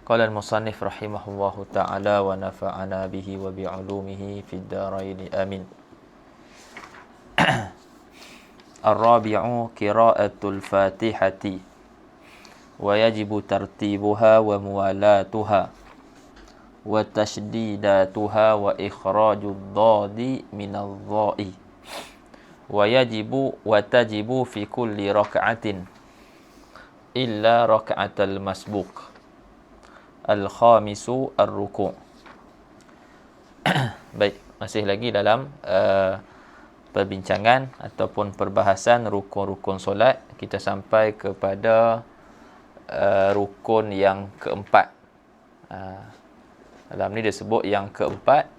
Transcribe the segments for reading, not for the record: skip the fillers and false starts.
Qala al-musannif rahimahullahu ta'ala wa nafa'ana bihi wa bi'ulumihi fid dharain amin. Ar-rabi'u qira'atul Fatihati wa yajibu tartibuha wa muwalatuha wa tashdidatuha wa ikhrajud dhadi minadh dha'i wa yajibu wa tajibu fi kulli rak'atin illa rak'atal masbuq. Al-khamisu ar-ruku'. Baik, masih lagi dalam perbincangan ataupun perbahasan rukun-rukun solat. Kita sampai kepada rukun yang keempat. Dalam ni disebut yang keempat,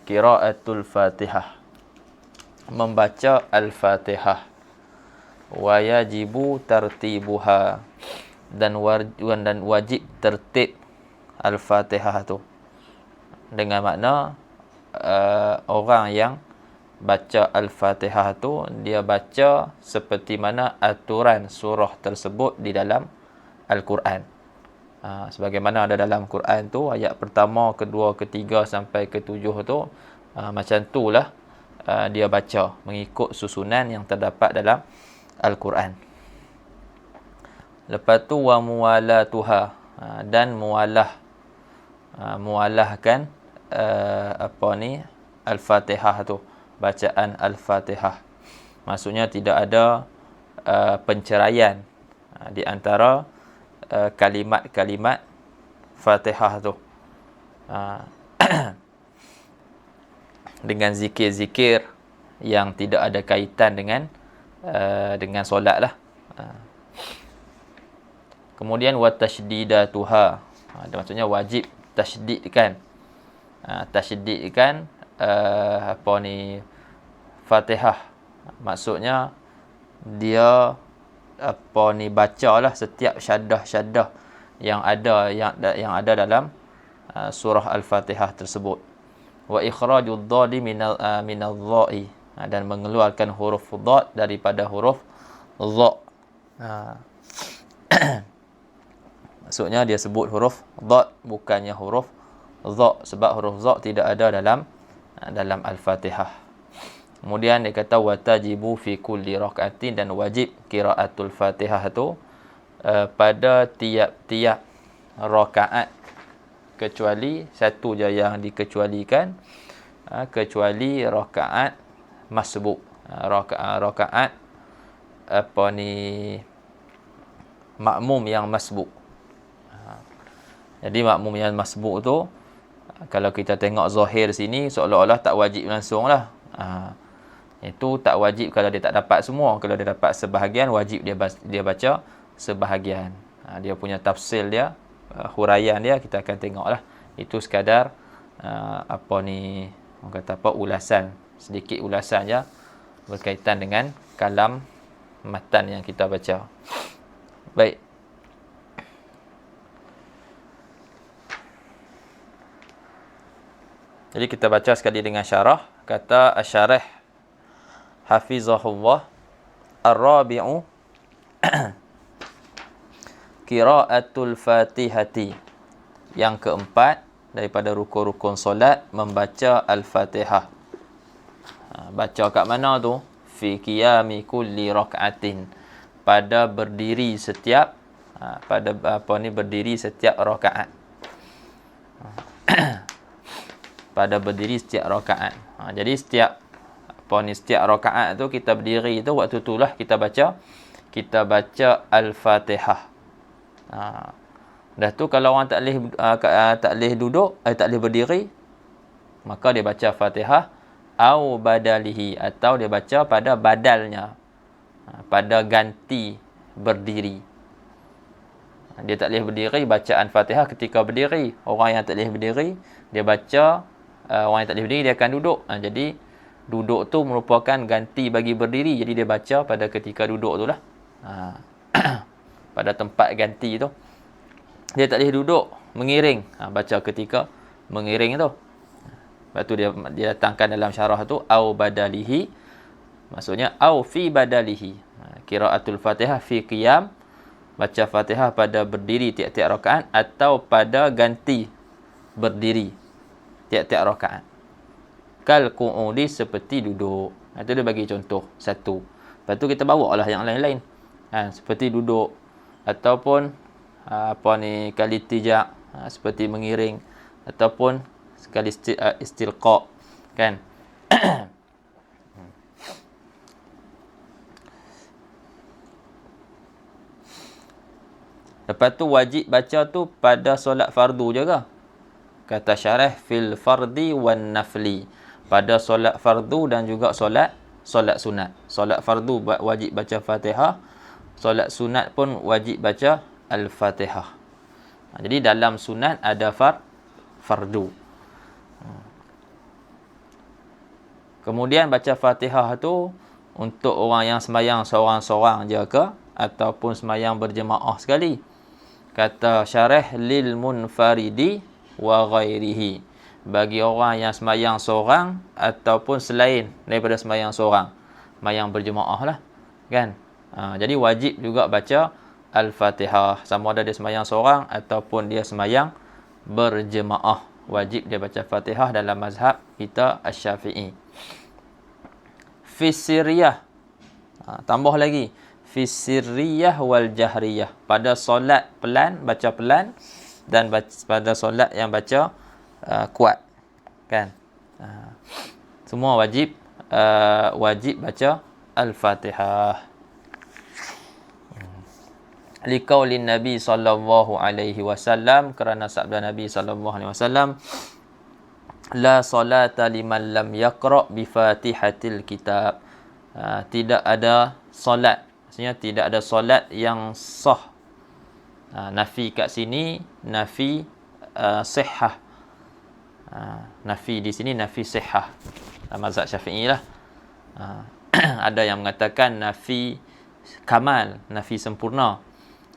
qiraatul Fatihah, membaca Al-Fatihah. Wa yajibu tartibuha, dan wajib tertib Al-Fatihah tu, dengan makna orang yang baca Al-Fatihah tu dia baca seperti mana aturan surah tersebut di dalam Al-Quran. Sebagaimana ada dalam Quran tu, ayat pertama, kedua, ketiga sampai ketujuh tu, macam itulah dia baca mengikut susunan yang terdapat dalam Al-Quran. Lepas tu wa muwalatuha, dan muwalahkan Al-Fatihah tu, bacaan Al-Fatihah. Maksudnya tidak ada penceraian di antara kalimat-kalimat Fatihah tu. Dengan zikir-zikir yang tidak ada kaitan dengan solat lah. Kemudian wa tashdidatuha, maksudnya wajib tasydidkan. Tasydidkan Fatihah. Maksudnya dia bacalah setiap syaddah-syaddah yang ada dalam surah Al-Fatihah tersebut. Wa ikhrajud dhadi minadh dha'i, dan mengeluarkan huruf dhad daripada huruf dha. Maksudnya dia sebut huruf dhad bukannya huruf dha, sebab huruf dha tidak ada dalam Al-Fatihah. Kemudian dia kata wa tajibu fi kulli rak'atin, dan wajib qiraatul Fatihah tu pada tiap-tiap rakaat, kecuali satu je yang dikecualikan, kecuali rakaat masbuk, rakaat makmum yang masbuk. Jadi makmum yang masbuk tu, kalau kita tengok zahir sini, seolah-olah tak wajib langsung lah. Itu tak wajib kalau dia tak dapat semua. Kalau dia dapat sebahagian, wajib dia baca sebahagian. Dia punya tafsil dia, huraian dia, kita akan tengok lah. Itu sekadar orang kata ulasan, sedikit ulasan je berkaitan dengan kalam matan yang kita baca. Baik. Jadi kita baca sekali dengan syarah. Kata asy-syarih hafizahullah, ar-rabi'u qiraatul Fatihati, yang keempat daripada rukun-rukun solat, membaca Al-Fatihah. Baca kat mana tu? Fi qiyami kulli rak'atin, pada berdiri setiap berdiri setiap rakaat. Pada berdiri setiap rakaat. Jadi setiap rakaat tu kita berdiri tu, waktu itulah kita baca Al-Fatihah. Dah tu kalau orang tak boleh duduk, tak boleh berdiri, maka dia baca Fatihah au badalihi, atau dia baca pada badalnya, pada ganti berdiri. Dia tak boleh berdiri, bacaan Fatihah ketika berdiri. Orang yang tak boleh berdiri, dia baca. Orang yang tak boleh berdiri, dia akan duduk. Jadi duduk tu merupakan ganti bagi berdiri. Jadi dia baca pada ketika duduk tu lah. Pada tempat ganti tu. Dia tak boleh duduk mengiring, baca ketika mengiring tu. Lepas tu dia datangkan dalam syarah tu au badalihi, maksudnya au fi badalihi. Qiraatul Fatihah fi qiyam baca Fatihah pada berdiri tiap-tiap rakaat atau pada ganti berdiri tiap-tiap rakaat. Kal qu'udi, seperti duduk. Itu dia bagi contoh satu. Lepas tu kita bawa lah yang lain-lain. Seperti duduk ataupun kali tijak, seperti mengiring, ataupun sekali istilqa, kan. Lepas tu wajib baca tu pada solat fardu juga. Kata syarah, fil fardi wan nafli. Pada solat fardu dan juga solat sunat. Solat fardu wajib baca Fatihah. Solat sunat pun wajib baca Al-Fatihah. Jadi dalam sunat ada fardu. Kemudian baca Fatihah tu untuk orang yang sembahyang seorang-seorang je ke, ataupun sembahyang berjemaah sekali. Kata syarah, lil munfaridi wa ghairihi. Bagi orang yang sembahyang seorang ataupun selain daripada sembahyang seorang, sembahyang berjemaah lah, kan. Jadi wajib juga baca Al-Fatihah, sama ada dia sembahyang seorang ataupun dia sembahyang berjemaah. Wajib dia baca Fatihah dalam mazhab kita Asy-Syafi'i. Fi sirriyah, tambah lagi, fi sirriyah wal jahriyah. Pada solat pelan, baca pelan, dan pada solat yang baca kuat, kan. Semua wajib baca Al-Fatihah. Liqaulin Nabi sallallahu alaihi wasallam, kerana sabda Nabi sallallahu alaihi wasallam, la salata liman lam yaqra bi Fatihatil kitab. Tidak ada solat, maksudnya tidak ada solat yang sah. Nafi kat sini nafi sihah. Nafi di sini nafi sihah. Mazhab Syafi'i lah. Ada yang mengatakan nafi kamal, nafi sempurna.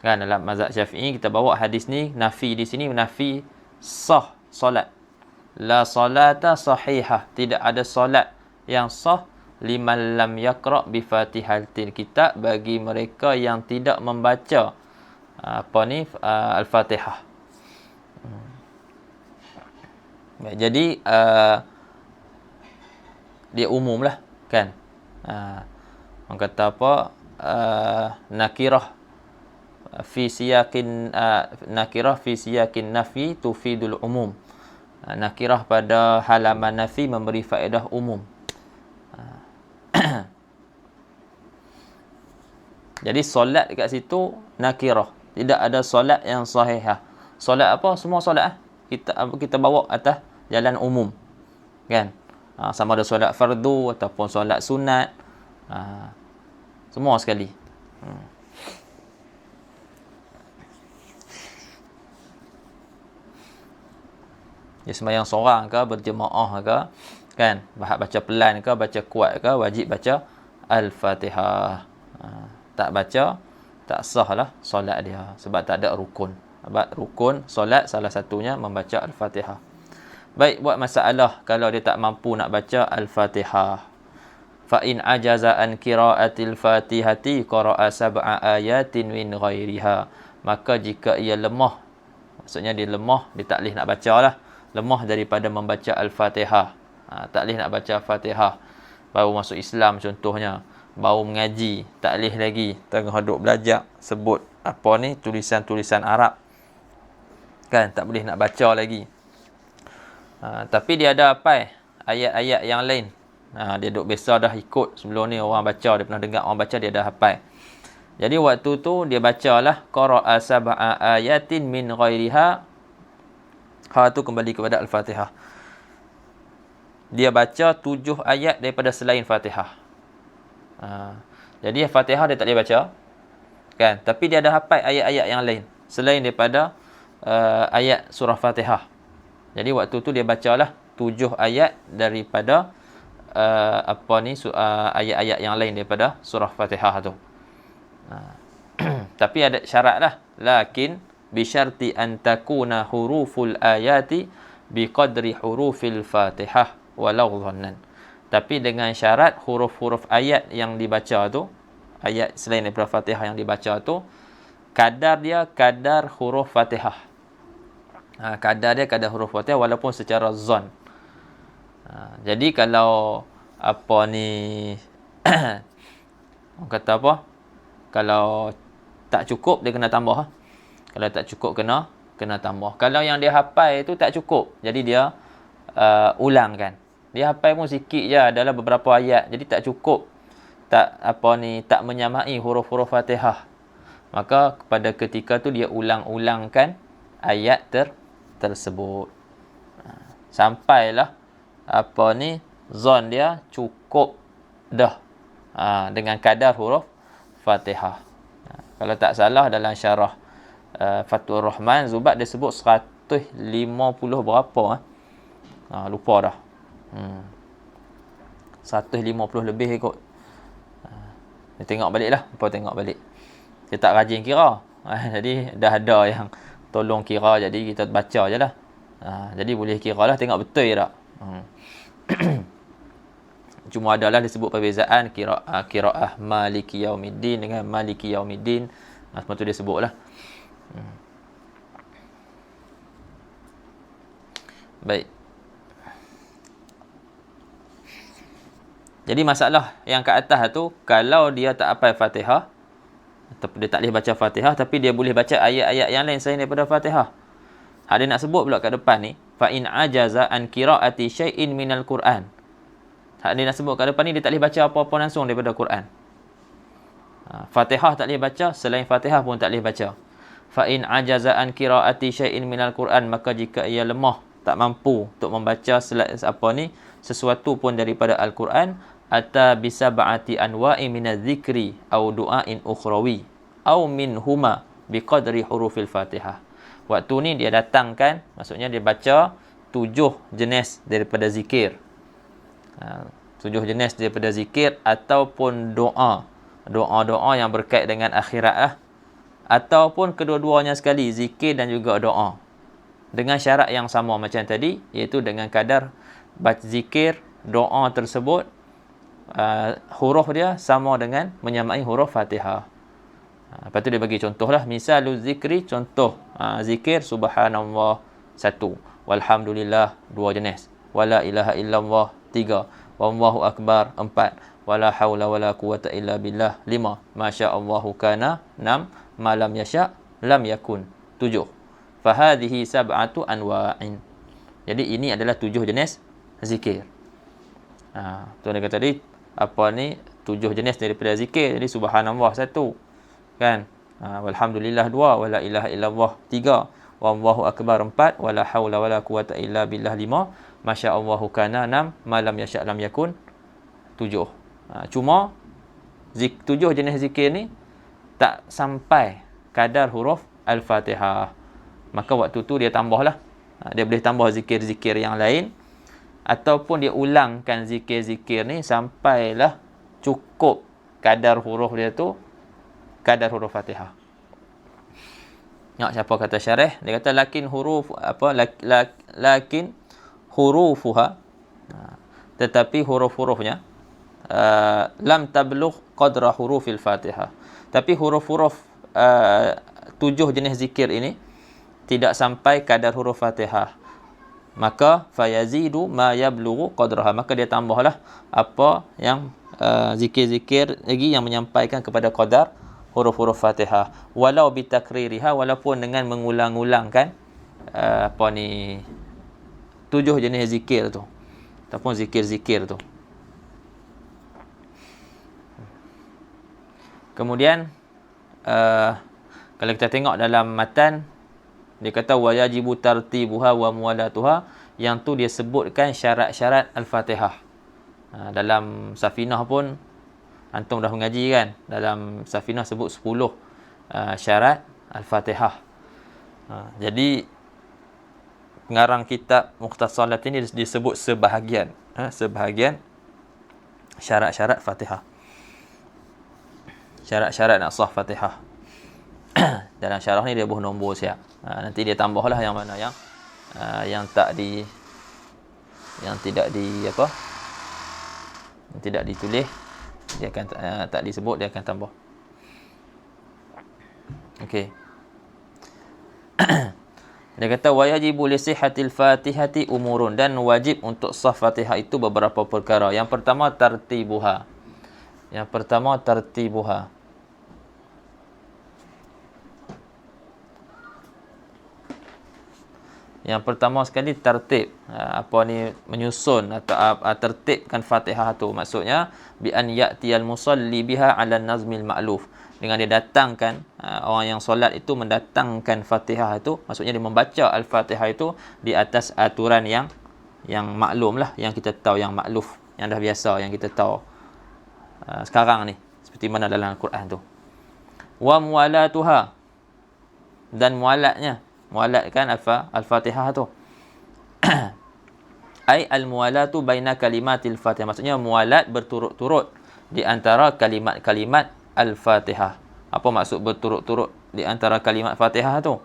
Kan, dalam mazhab Syafi'i kita bawa hadis ni, nafi di sini nafi sah solat. La salata sahihah, tidak ada solat yang sah liman lam yaqra bi Fatihatil kitab, bagi mereka yang tidak membaca Al-Fatihah. Baik, jadi dia umum lah, kan. Orang kata apa, nakirah fi siyaqin nafi tufidul umum. Nakirah pada halaman nafi memberi faedah umum. Jadi solat dekat situ nakirah, tidak ada solat yang sahihah. Solat apa? Semua solat kita bawa atas jalan umum, kan. Sama ada solat fardu ataupun solat sunat, semua sekali. Dia sembahyang seorang ke, berjemaah ke, kan, baca pelan ke, baca kuat ke, wajib baca Al-Fatihah. Tak baca, tak sah lah solat dia, sebab tak ada rukun. Sebab rukun solat salah satunya membaca Al-Fatihah. Baik, buat masalah kalau dia tak mampu nak baca Al-Fatihah. Fa in ajaza an qiraatil Fatihati qara'a sab'a ayatin min ghairiha. Maka jika ia lemah, maksudnya dia lemah, dia tak boleh nak baca lah, lemah daripada membaca Al-Fatihah, tak boleh nak baca Al-Fatihah, baru masuk Islam contohnya, baru mengaji, tak boleh lagi, tengah duduk belajar sebut tulisan-tulisan Arab, kan, tak boleh nak baca lagi. Tapi dia ada apa ayat-ayat yang lain, dia duduk biasa dah ikut sebelum ni orang baca, dia pernah dengar orang baca, dia dah hafal. Jadi waktu tu dia bacalah qara'a sab'a ayatin min ghairiha. Tu kembali kepada Al-Fatihah. Dia baca 7 ayat daripada selain Fatihah. Jadi Fatihah dia tak boleh baca, kan, tapi dia ada hafal ayat-ayat yang lain selain daripada ayat surah Fatihah. Jadi waktu tu dia bacalah 7 ayat daripada ayat-ayat yang lain daripada surah Fatihah tu. Tapi ada syarat lah, lakin bisyarti an takuna huruful ayati biqadri hurufil Fatihah walau dhannan. Tapi dengan syarat huruf-huruf ayat yang dibaca tu, ayat selain daripada Fatihah yang dibaca tu, kadar dia kadar huruf Fatihah. Kadar dia kadar huruf Fatihah walaupun secara zon. Jadi kalau apa ni orang kata apa? Kalau tak cukup dia kena tambah. Kalau tak cukup kena tambah. Kalau yang dia hafal itu tak cukup, jadi dia ulangkan. Dia hafal pun sikit je, adalah beberapa ayat. Jadi tak cukup. Tak menyamai huruf-huruf Fatihah. Maka pada ketika tu dia ulang-ulangkan ayat tersebut. Sampailah zon dia cukup dah dengan kadar huruf Fatihah. Kalau tak salah dalam syarah Fathur Rahman, Zubat dia sebut 150 berapa lupa dah. 150 lebih kot. Dia tengok balik lah. Tengok balik. Dia tak rajin kira. Jadi dah ada yang tolong kira, jadi kita baca je lah. Jadi boleh kira lah, tengok betul tak. Cuma adalah disebut perbezaan qiraah Maliki Yaumiddin dengan Maliki Yaumiddin. Semua tu dia sebut lah. Baik. Jadi masalah yang kat atas tu, kalau dia tak hafal Fatihah, ataupun dia tak boleh baca Fatihah, tapi dia boleh baca ayat-ayat yang lain selain daripada Fatihah. Dia nak sebut pula kat depan ni, fa in ajaza an qiraati syai'in minal Quran. Dia nak sebut kat depan ni, dia tak boleh baca apa-apa langsung daripada Quran. Fatihah tak boleh baca, selain Fatihah pun tak boleh baca. Fa in ajaza an qiraati syai'in minal Quran, maka jika ia lemah, tak mampu untuk membaca sesuatu pun daripada Al-Quran, ata bisab'ati anwa'i minadh-dhikri aw du'ain ukhrawi aw minhuma biqadri hurufil Fatihah. Waktu ni dia datangkan, maksudnya dia baca 7 jenis daripada zikir. 7 jenis daripada zikir ataupun doa yang berkait dengan akhirat lah. Ataupun kedua-duanya sekali, zikir dan juga doa. Dengan syarat yang sama macam tadi, iaitu dengan kadar baca zikir, doa tersebut, huruf dia sama dengan menyamai huruf Fatihah. Lepas tu dia bagi contoh lah. Misalul zikri, contoh zikir, subhanallah 1, walhamdulillah 2 jenis, wala ilaha illallah 3, wallahu akbar 4, wala hawla wala quwata illa billah 5, masya'allahu kana 6, malam yasha' lam yakun 7. Fahadhihi sab'atu anwa'in. Jadi ini adalah 7 jenis zikir. Tu dia kata tadi, 7 jenis daripada zikir. Jadi subhanallah 1, kan? Walhamdulillah 2, wala ilaha illallah 3, wallahu akbar 4, wala haula wala quwata illa billah 5, masya'allahu kana 6, malam yasha' lam yakun 7. Cuma 7 jenis zikir ni tak sampai kadar huruf Al-Fatihah. Maka waktu tu dia tambahlah. Dia boleh tambah zikir-zikir yang lain, ataupun dia ulangkan zikir-zikir ni sampailah cukup kadar huruf dia tu, kadar huruf Fatihah. Siapa kata syarih? Dia kata lakin hurufuha, tetapi huruf-hurufnya lam tablugh qadra hurufil Fatihah. Tapi huruf-huruf 7 jenis zikir ini tidak sampai kadar huruf Fatihah. Maka fayazidu ma yablughu qadraha, maka dia tambahlah apa yang zikir-zikir lagi yang menyampaikan kepada qadar huruf-huruf Fatihah, walau bitakririha, walaupun dengan mengulang-ulangkan 7 jenis zikir tu ataupun zikir-zikir tu. Kemudian kalau kita tengok dalam matan, dia kata wa yajibu tartibuha wa muwalatuha, yang tu dia sebutkan syarat-syarat Al-Fatihah. Dalam Safinah pun antum dah mengaji kan, dalam Safinah sebut 10 syarat Al-Fatihah. Jadi pengarang kitab Mukhtasarat ini disebut sebahagian syarat-syarat Fatihah. Syarat-syarat nak sah Fatihah. Dalam syarah ni dia buh nombor siap. Nanti dia tambahlah yang mana yang tidak ditulis, dia akan tak disebut, dia akan tambah. Okey. Dia kata wajibu li sihhatil Fatihati umurun, dan wajib untuk sah Fatihah itu beberapa perkara. Yang pertama tartibuha. Yang pertama sekali tertib. Menyusun atau tertibkan Fatihah tu. Maksudnya bi an ya'tiyal musalli biha 'ala nazmil ma'luf. Dengan dia datangkan, orang yang solat itu mendatangkan Fatihah itu, maksudnya dia membaca Al-Fatihah itu di atas aturan yang maklum lah, yang kita tahu, yang makluf, yang dah biasa, yang kita tahu sekarang ni, seperti mana dalam Al-Quran tu. Wa muwalatuha, dan mualatnya, mualatkan Al-Fatihah tu. Ai al-muwalatu baina kalimatil Fatihah, maksudnya mualat berturut-turut di antara kalimat-kalimat Al-Fatihah. Apa maksud berturut-turut di antara kalimat Fatihah tu?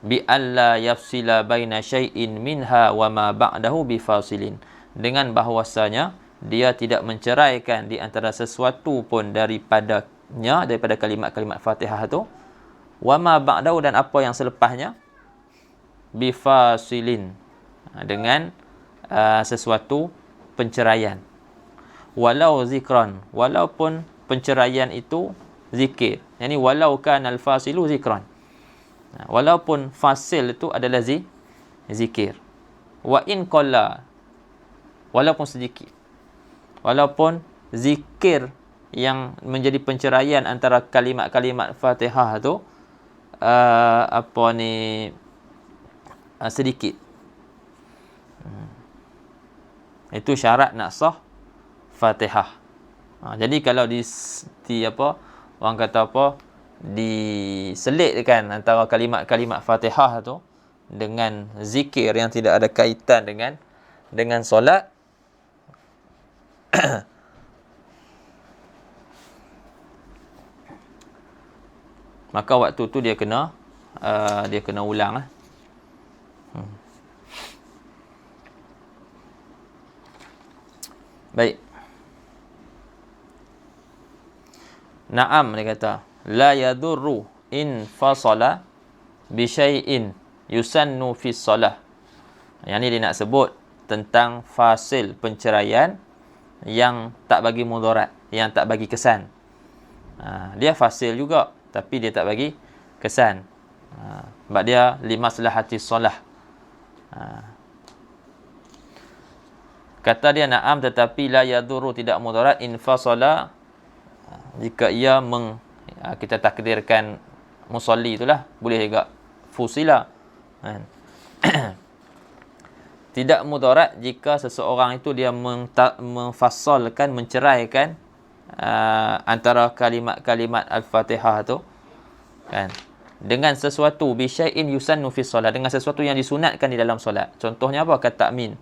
Bi alla yafsila baina syai'in minha wa ma ba'dahu bi fasilin. Dengan bahawasanya dia tidak menceraikan di antara sesuatu pun daripada kalimat-kalimat Fatihah tu, wa ma ba'dahu, dan apa yang selepasnya, bi fasilin, dengan sesuatu penceraian. Walau zikran, walaupun penceraian itu zikir. Yani walau kan al-fasilu zikran. Walaupun fasil itu adalah zikir. Wa in qalla, walaupun sedikit. Walaupun zikir yang menjadi penceraian antara kalimat-kalimat Fatihah tu sedikit. Itu syarat nak sah Fatihah. Jadi kalau orang kata diselitkan antara kalimat-kalimat Fatihah tu dengan zikir yang tidak ada kaitan dengan solat, maka waktu tu dia kena ulang lah. Baik. Naam, dia kata la yadurru in fasala bi syai'in yusannu fi shalah. Yang ni dia nak sebut tentang fasil penceraian yang tak bagi mudarat, yang tak bagi kesan. Dia fasil juga tapi dia tak bagi kesan. Sebab dia limaslahati shalah. Kata dia na'am, tetapi la yadurru, tidak mudarat, in fasala, jika ia kita takdirkan musalli itulah, boleh juga fusila. Tidak mudarat jika seseorang itu dia memfasalkan, menceraikan antara kalimat-kalimat Al-Fatihah tu, kan, dengan sesuatu bi syai'in yusannu fi solat, dengan sesuatu yang disunatkan di dalam solat. Contohnya apa? Kata amin.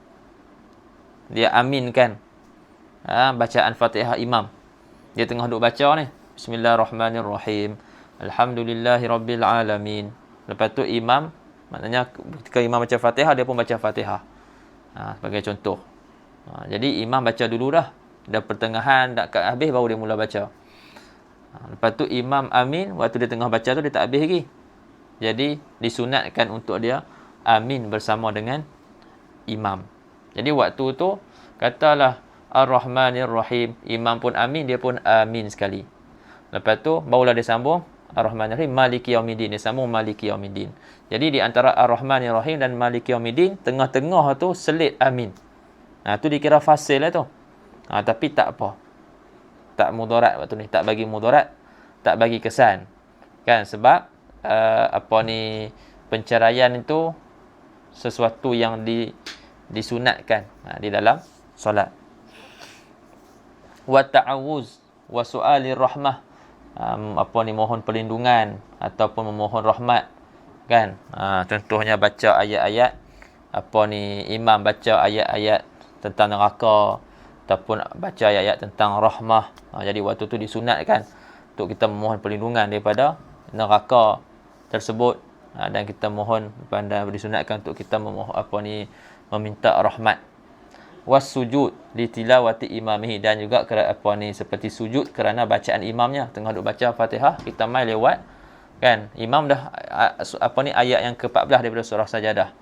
Dia aminkan bacaan Fatihah imam. Dia tengah duk baca ni, Bismillahirrahmanirrahim, Alhamdulillahirabbil alamin. Lepas tu imam, maknanya ketika imam baca Fatihah, dia pun baca Fatihah. Sebagai contoh. Jadi imam baca dulu dah pertengahan, dah kat habis baru dia mula baca. Lepas tu imam amin, waktu dia tengah baca tu dia tak habis lagi. Jadi disunatkan untuk dia amin bersama dengan imam. Jadi waktu tu katalah Ar-Rahmanir-Rahim, imam pun amin, dia pun amin sekali. Lepas tu barulah dia sambung Ar-Rahmanir-Rahim, Maliki Yaumiddin, dia sambung Maliki Yaumiddin. Jadi di antara Ar-Rahmanir-Rahim dan Maliki Yaumiddin, tengah-tengah tu selit amin. Tu dikira fasil lah tu. Tapi tak apa, tak mudarat waktu ni, tak bagi mudarat, tak bagi kesan, kan? Sebab penceraian itu sesuatu yang disunatkan di dalam solat. Wa ta'awuz wa su'alir rahmah, mohon perlindungan ataupun memohon rahmat, kan? Contohnya baca ayat-ayat imam baca ayat-ayat tentang neraka ataupun baca ayat-ayat tentang rahmah. Jadi waktu tu disunatkan untuk kita memohon perlindungan daripada neraka tersebut, dan kita mohon, disunatkan untuk kita meminta rahmat. Was-sujud li tilawati imamihi, dan juga seperti sujud kerana bacaan imamnya. Tengah duk baca Fatihah, kita mai lewat Kan? Imam dah ayat yang ke-14 daripada surah Sajadah.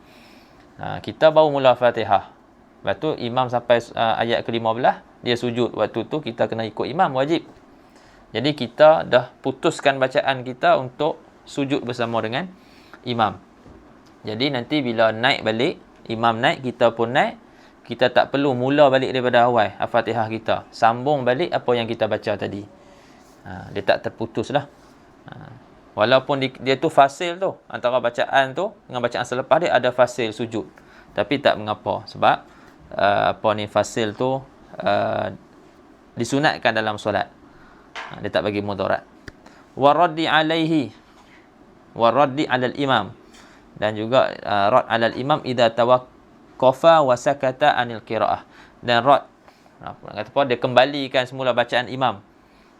Kita baru mula Fatihah. Lepas tu imam sampai ayat ke-15, dia sujud. Waktu tu kita kena ikut imam, wajib. Jadi kita dah putuskan bacaan kita untuk sujud bersama dengan imam. Jadi nanti bila naik balik, imam naik, kita pun naik. Kita tak perlu mula balik daripada awal Al-Fatihah kita. Sambung balik apa yang kita baca tadi. Dia tak terputus lah. Walaupun dia tu fasil tu, antara bacaan tu dengan bacaan selepas dia ada fasil sujud. Tapi tak mengapa. Sebab fasil tu disunatkan dalam solat. Dia tak bagi mudarat. Waraddi alaihi. Waraddi alal imam. Dan juga rad alal imam idza tawaqqafa wa sakata anil qiraah. Dan rad kata apa, dia kembalikan semula bacaan imam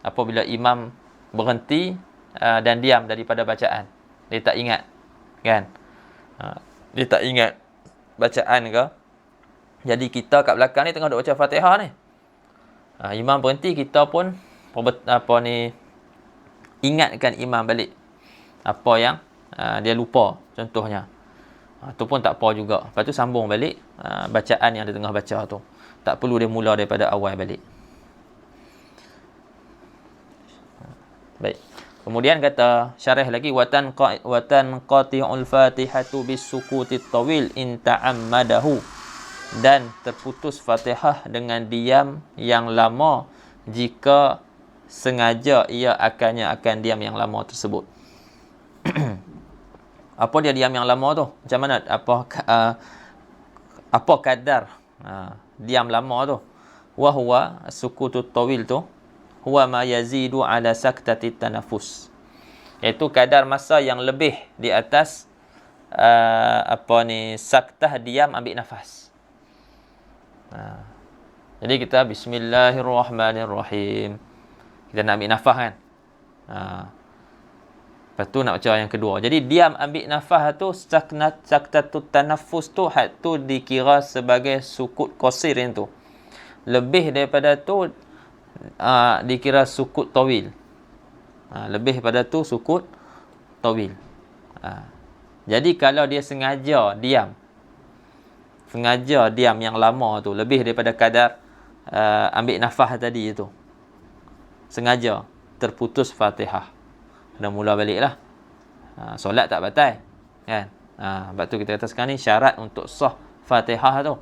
apabila imam berhenti dan diam daripada bacaan. Dia tak ingat, kan? Dia tak ingat bacaan ke. Jadi kita kat belakang ni tengah duk baca Fatihah ni. Imam berhenti, kita pun ingatkan imam balik apa yang dia lupa, contohnya. Itu pun tak apa juga. Lepas tu sambung balik bacaan yang dia tengah baca tu. Tak perlu dia mula daripada awal balik. Baik. Kemudian kata syarah lagi, watan qati'ul fatihatu bisukutit tawil in ta'ammadahu. Dan terputus Fatihah dengan diam yang lama jika sengaja ia akan diam yang lama tersebut. Apa dia diam yang lama tu? Macam mana? Apa kadar diam lama tu? Wa huwa sukutut tawil tu huwa ma yazidu ala saktati tanafus. Iaitu kadar masa yang lebih di atas saktah diam ambil nafas. Jadi kita bismillahirrahmanirrahim. Kita nak ambil nafas kan? Lepas tu nak baca yang kedua. Jadi diam ambil nafas tu saktatut tanafus tu dikira sebagai sukut qasir yang tu. Lebih daripada tu dikira sukut tawil. Lebih pada tu sukut tawil. Jadi kalau dia sengaja diam yang lama tu, lebih daripada kadar ambil nafas tadi tu, sengaja terputus Fatihah, kena mula balik lah. Solat tak batal, kan? Sebab tu kita kata sekarang ni syarat untuk sah Fatihah tu.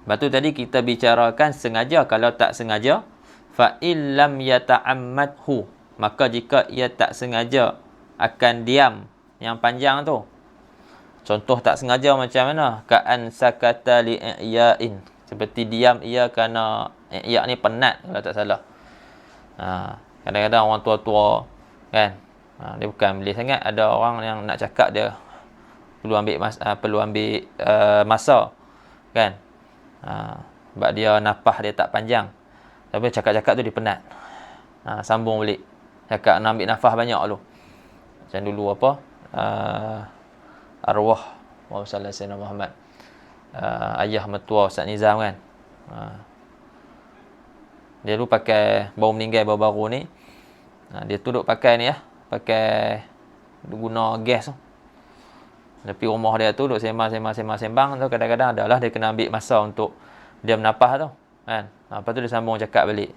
Lepas tu tadi kita bicarakan sengaja. Kalau tak sengaja, fa illam yata'ammadhu, maka jika ia tak sengaja akan diam yang panjang tu. Contoh tak sengaja macam mana? Ka'an sakata li'iya'in, seperti diam ia kerana iya ni penat kalau tak salah. Kadang-kadang orang tua-tua kan, dia bukan boleh sangat, ada orang yang nak cakap dia perlu ambil masa kan. Sebab dia nafas dia tak panjang. Tapi cakap-cakap tu dia penat. Sambung balik. Cakap nak ambil nafas banyak dulu. Macam dulu arwah Muhammad sallallahu alaihi wasallam, ayah mertua Ustaz Nizam kan. Dia dulu pakai, baru meninggal baru-baru ni. Dia tu duk pakai ni pakai guna gas tu. Tapi rumah dia tu duk sembang tu, kadang-kadang adalah dia kena ambil masa untuk dia menapah tu kan. Lepas tu dia sambung cakap balik.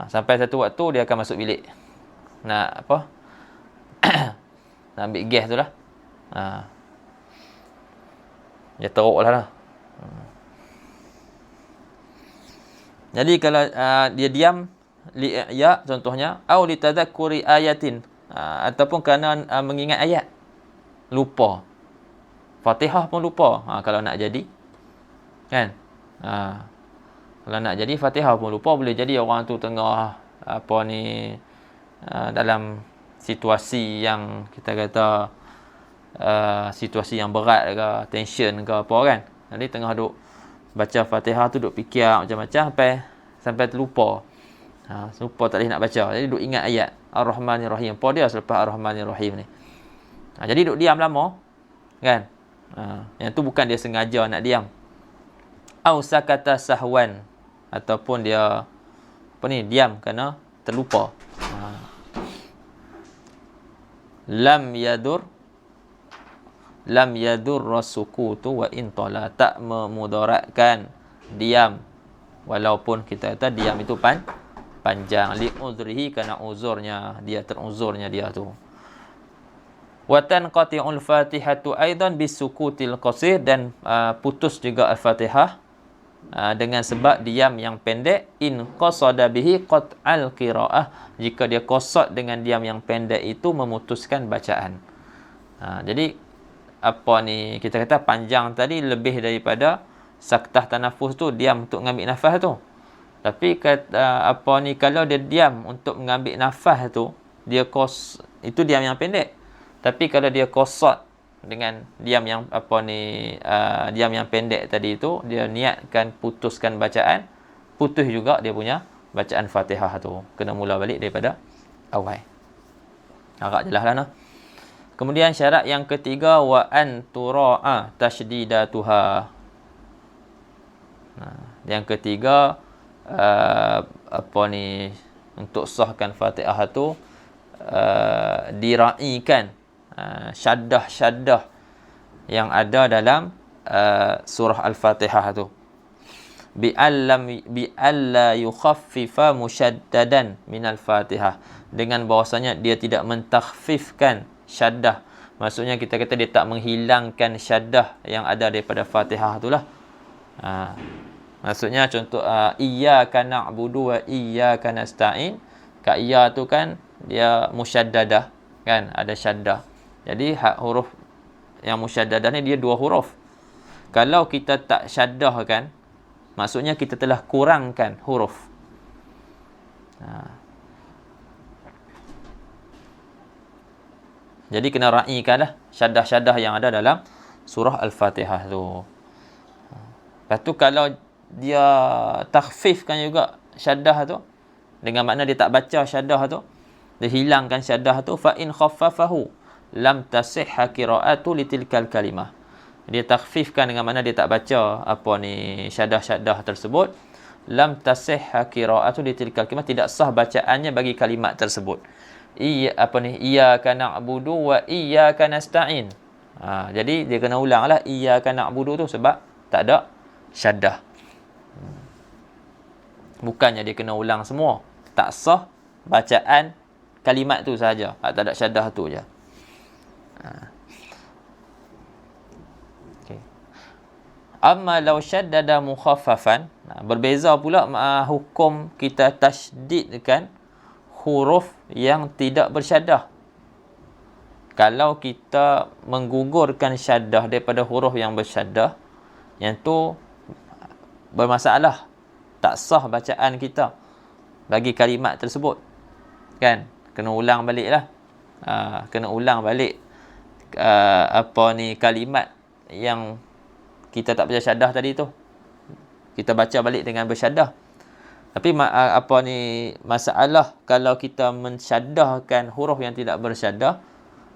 Sampai satu waktu dia akan masuk bilik nak nak ambil gas tu lah. Dia teruk lah. Jadi kalau dia diam li'ya contohnya, au li tadhakkuri ayatin, ataupun kerana mengingat ayat, lupa. Fatihah pun lupa. Kalau nak jadi kan, kalau nak jadi Fatihah pun lupa. Boleh jadi orang tu tengah dalam situasi yang kita kata situasi yang berat ke, tension ke apa kan. Jadi tengah duk baca Fatihah tu duk fikir macam-macam sampai terlupa. Lupa tak boleh nak baca. Jadi duk ingat ayat Ar-Rahmanir-Rahim. Apa dia selepas Ar-Rahmanir-Rahim ni? Jadi duk diam lama kan. Yang tu bukan dia sengaja nak diam. Au sakata sahwan, ataupun dia diam kerana terlupa. lam yadur rasukutu wa in tala, tak memudaratkan diam walaupun kita kata diam itu panjang, li uzrihi, kerana uzurnya dia, teruzurnya dia tu. Wa tanqati'ul fatihatu aidan bisukutil qasir, dan putus juga al-Fatihah dengan sebab diam yang pendek, in qasada bihi qat'al qiraah, jika dia qasad dengan diam yang pendek itu memutuskan bacaan. Jadi kita kata panjang tadi lebih daripada saktah tanafus tu, diam untuk mengambil nafas tu. Tapi kalau dia diam untuk mengambil nafas tu, itu diam yang pendek. Tapi kalau dia qasad dengan diam yang diam yang pendek tadi itu, dia niatkan putuskan bacaan, putus juga dia punya bacaan Fatihah tu. Kena mula balik daripada awal. Agak jelas lah. Kemudian syarat yang ketiga, wa an tura'a tasydidatuha. Yang ketiga, untuk sahkan Fatihah tu diraikan syaddah-syaddah yang ada dalam surah Al-Fatihah tu. Bi alla yukhaffifa musyaddadan minal Fatihah, dengan bahwasanya dia tidak mentakhfifkan syaddah. Maksudnya kita kata dia tak menghilangkan syaddah yang ada daripada Fatihah itulah. Maksudnya contoh iyyaka na'budu wa iyyaka nasta'in. Kat iya tu kan dia musyaddadah kan, ada syaddah. Jadi huruf yang musyaddadah ni dia 2 huruf. Kalau kita tak syaddah kan, maksudnya kita telah kurangkan huruf. Jadi kena raikanlah syaddah-syaddah yang ada dalam surah Al-Fatihah tu. Lepas tu kalau dia takhfifkan juga syaddah tu, dengan makna dia tak baca syaddah tu, dia hilangkan syaddah tu, fa in khaffafahu lam tasihha qira'atu litilkal kalimah. Dia takhfifkan dengan makna dia tak baca syaddah-syaddah tersebut, lam tasihha qira'atu litilkal kalimah, tidak sah bacaannya bagi kalimat tersebut. Iyyaka na'budu wa iyyaka nasta'in. Jadi dia kena ulanglah iyyaka na'budu tu sebab tak ada syaddah. Bukannya dia kena ulang semua. Tak sah bacaan kalimat tu saja. Tak ada syaddah tu je. Okay. Amma law syaddada mukhaffafan, berbeza pula hukum kita tasydidkan huruf yang tidak bersyaddah. Kalau kita menggugurkan syaddah daripada huruf yang bersyaddah, yang tu bermasalah. Tak sah bacaan kita bagi kalimat tersebut. Kan? Kena ulang balik lah. Kena ulang balik kalimat yang kita tak baca syaddah tadi tu. Kita baca balik dengan bersyaddah. Tapi masalah kalau kita mensyaddahkan huruf yang tidak bersyaddah,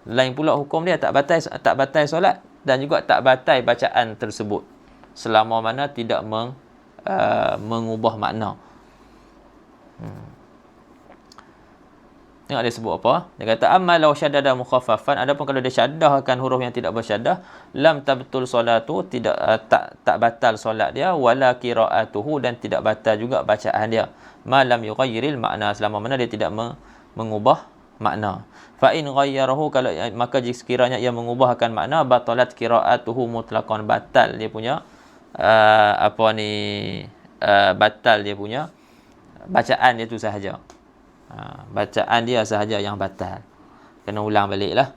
lain pula hukum dia, tak batal solat dan juga tak batal bacaan tersebut selama mana tidak mengubah makna. Tengok dia sebut apa? Dia kata amma law syaddada mukhaffafan, adapun kalau dia syaddahkan huruf yang tidak bersyaddah, lam tabtul solatu, tidak tak batal solat dia, wala qiraatuhu, dan tidak batal juga bacaan dia, ma lam yughayyiril makna, selama mana dia tidak mengubah makna. Fa in ghayyarahu, kalau maka jika sekiranya ia mengubahkan makna, batalat qiraatuhu mutlaqan, batal dia punya batal dia punya bacaan dia tu sahaja. Bacaan dia sahaja yang batal. Kena ulang balik lah.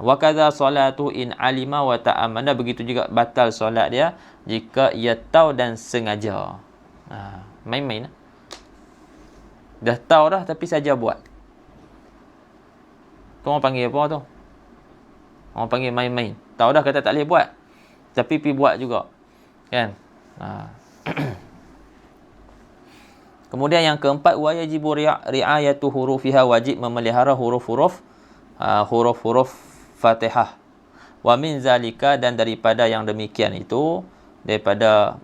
Wa kadza salatu in alima wa ta'ammada, begitu juga batal solat dia jika ia tahu dan sengaja. Main-main. Dah tahu dah tapi saja buat. Tu orang panggil apa tu? Orang panggil main-main. Tahu dah kata tak boleh buat, tapi pergi buat juga. Kan? Kemudian yang keempat, wa yajibu ri'ayatu hurufiha, wajib memelihara huruf-huruf Fatihah. Wa min zalika, dan daripada yang demikian itu, daripada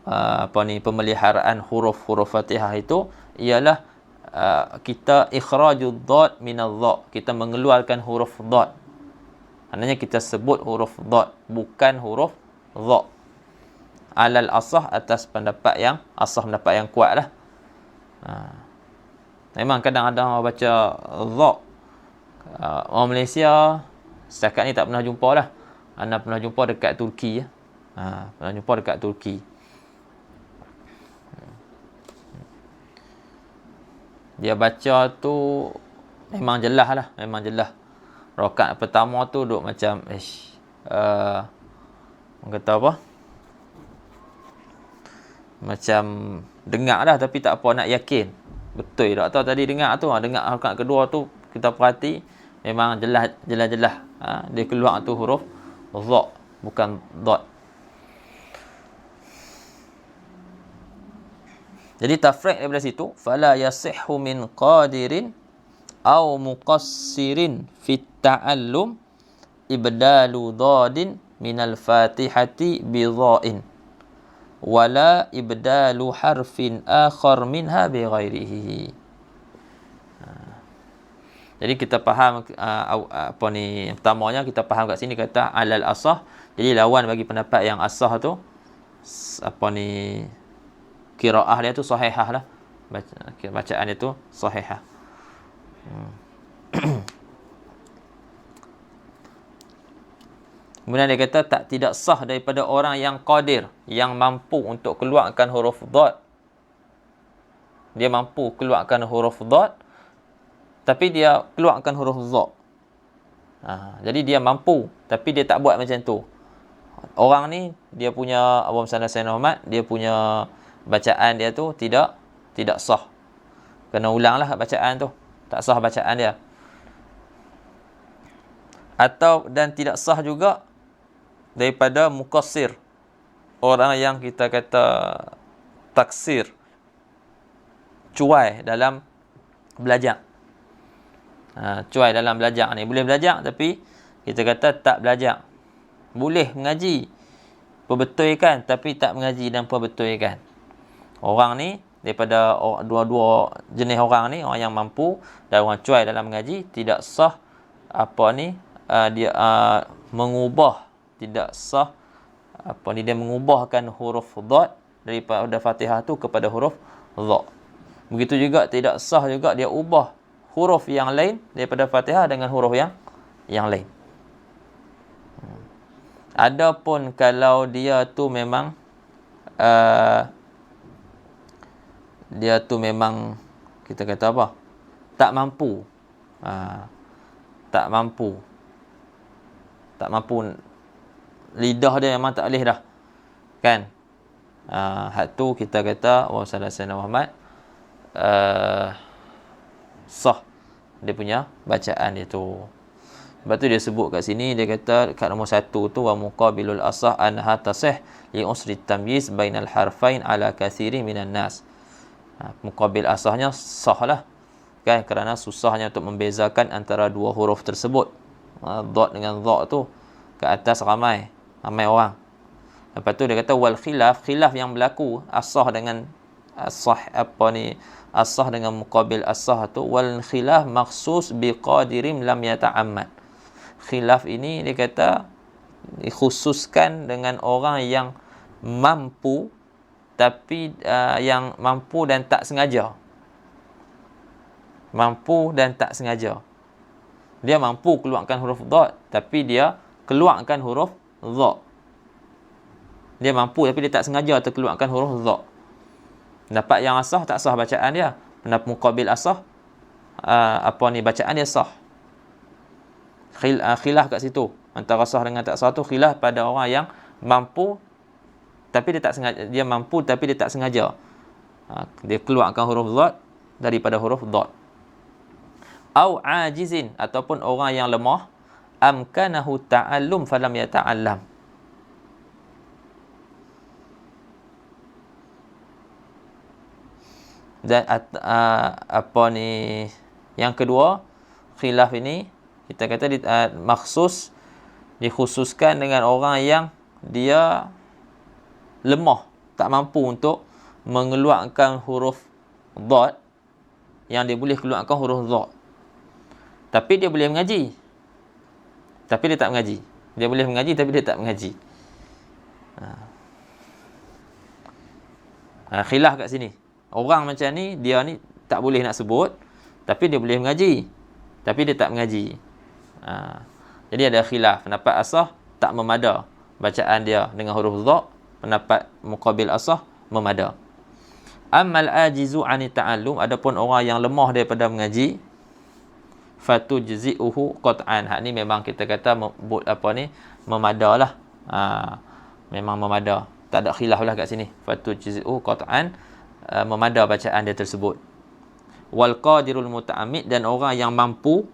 pemeliharaan huruf-huruf Fatihah itu ialah kita ikhrajud dad minadh dha, kita mengeluarkan huruf dad. Maknanya kita sebut huruf dad, bukan huruf dha. Alal asah, atas pendapat yang asah, pendapat yang kuat lah. Memang kadang-kadang orang baca dha, orang Malaysia setakat ni tak pernah jumpa lah. Ana pernah jumpa dekat Turki ya. Pernah jumpa dekat Turki. Dia baca tu memang jelas lah, memang jelas. Rakaat pertama tu duk macam orang kata apa? Macam dengar dah tapi tak apa nak yakin. Betul tak tahu tadi dengar tu, dengar rakaat kedua tu kita perhati memang jelas. Dia keluar tu huruf dha, bukan dad. Jadi tafriq daripada situ, fala yasihhu min qadirin aw muqassirin fit ta'allum ibdalu dadin minal fatihati bi dha'in wala ibdalu harfin akhar minha bi ghairihi. Jadi kita faham apa ni, pertamanya kita faham kat sini kata alal asah. Jadi lawan bagi pendapat yang asah tu apa ni, qiraah dia tu sahihah lah, bacaan dia tu sahihah. Kemudian dia kata tidak sah daripada orang yang qadir, yang mampu untuk keluarkan huruf dad. Dia mampu keluarkan huruf dad tapi dia keluarkan huruf dha. Jadi dia mampu tapi dia tak buat macam tu. Orang ni dia punya Abu Musa Sayyidina Muhammad, dia punya bacaan dia tu tidak sah. Kena ulanglah bacaan tu. Tak sah bacaan dia. Dan tidak sah juga daripada muqassir, orang yang kita kata taksir, cuai dalam belajar. Cuai dalam belajar ni. Boleh belajar tapi kita kata tak belajar. Boleh mengaji, perbetulkan, tapi tak mengaji dan perbetulkan. Orang ni daripada dua-dua jenis orang ni, orang yang mampu dan orang cuai dalam mengaji, tidak sah apa ni, dia mengubah, tidak sah apa ni, dia mengubahkan huruf dad daripada Fatihah tu kepada huruf dha. Begitu juga tidak sah juga dia ubah huruf yang lain daripada Fatihah dengan huruf yang lain. Adapun kalau dia tu memang kita kata apa? Tak mampu. Tak mampu. Lidah dia memang tak boleh dah. Kan? Hak tu kita kata wa sallallahu Muhammad sah dia punya bacaan dia tu. Sebab tu dia sebut kat sini, dia kata kat nombor 1 tu wa muqabilul asah anha tasih li usri tamyiz bainal harfain ala katsiri minan nas. Muqabil asahnya sah lah. Kan, kerana susahnya untuk membezakan antara dua huruf tersebut. Dad dengan dha tu ke atas ramai orang. Lepas tu dia kata wal khilaf yang berlaku asah dengan asah apa ni, asah dengan muqabil asah tu, wal khilaf makhsus biqadirim lam yata'ammad. Khilaf ini dia kata dikhususkan dengan orang yang mampu tapi yang mampu dan tak sengaja. Mampu dan tak sengaja. Dia mampu keluarkan huruf dad tapi dia keluarkan huruf dha. Dia mampu tapi dia tak sengaja terkeluarkan huruf dha. Pendapat yang asah tak sah bacaan dia. Pendapat muqabil asah apa ni, bacaan dia sah. Khilaf kat situ. Antara sah dengan tak sah tu khilaf pada orang yang mampu tapi dia tak sengaja. Dia mampu tapi dia tak sengaja. Dia keluarkan huruf dad daripada huruf dad. Au ajizin, ataupun orang yang lemah, amkanahu ta'allum falam yata'allam. Dan apa ni, yang kedua, khilaf ini kita kata maksus dikhususkan dengan orang yang dia lemah, tak mampu untuk mengeluarkan huruf dad yang dia boleh keluarkan huruf dha. Tapi dia boleh mengaji. Tapi dia tak mengaji. Dia boleh mengaji tapi dia tak mengaji. Khilaf kat sini. Orang macam ni, dia ni tak boleh nak sebut, tapi dia boleh mengaji. Tapi dia tak mengaji. Jadi ada khilaf. Pendapat asah tak memada bacaan dia dengan huruf dha. Pendapat muqabil asah memada. Ammal ajizu ani ta'allum, adapun orang yang lemah daripada mengaji, fatujzi'uhu qat'an. Hak ni memang kita kata memadalah. Memang memada. Tak ada khilaf lah kat sini. Fatujzi'uhu qat'an, memada bacaan dia tersebut. Wal qadirul muta'ammid, dan orang yang mampu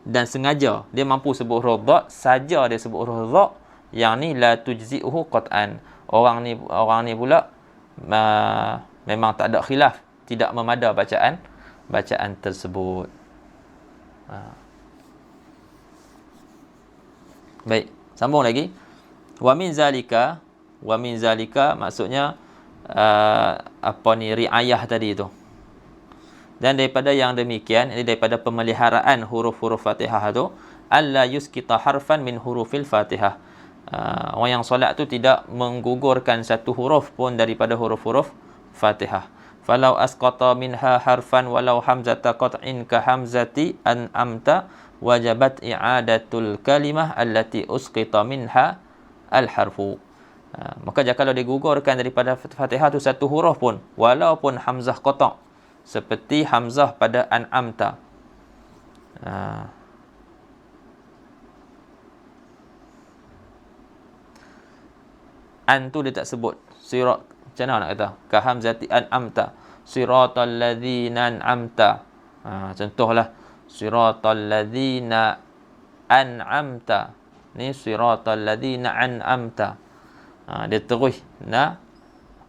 dan sengaja dia mampu sebut huruf dha, saja dia sebut huruf dha, yang ni la tujzi'uhu qat'an. Orang ni pula memang tak ada khilaf, tidak memada bacaan tersebut. Baik, sambung lagi. Wa min zalika maksudnya riayah tadi tu. Dan daripada yang demikian, ini daripada pemeliharaan huruf-huruf Fatihah tu, alla yuskita harfan min hurufil Fatihah. Orang yang solat tu tidak menggugurkan satu huruf pun daripada huruf-huruf Fatihah. Falau asqata minha harfan walau hamzata qat'in ka hamzati an'amta wajabat i'adatul kalimah allati usqita minha al-harfu. Maka kalau digugurkan daripada Fatihah tu satu huruf pun, walaupun hamzah qata', seperti hamzah pada an'amta. An tu dia tak sebut. Sirat, macam mana nak kata? Ka hamzati an'amta, siratal ladzina an'amta. Contohlah, siratal ladzina an'amta. Ni siratal ladzina an'amta. Dia terus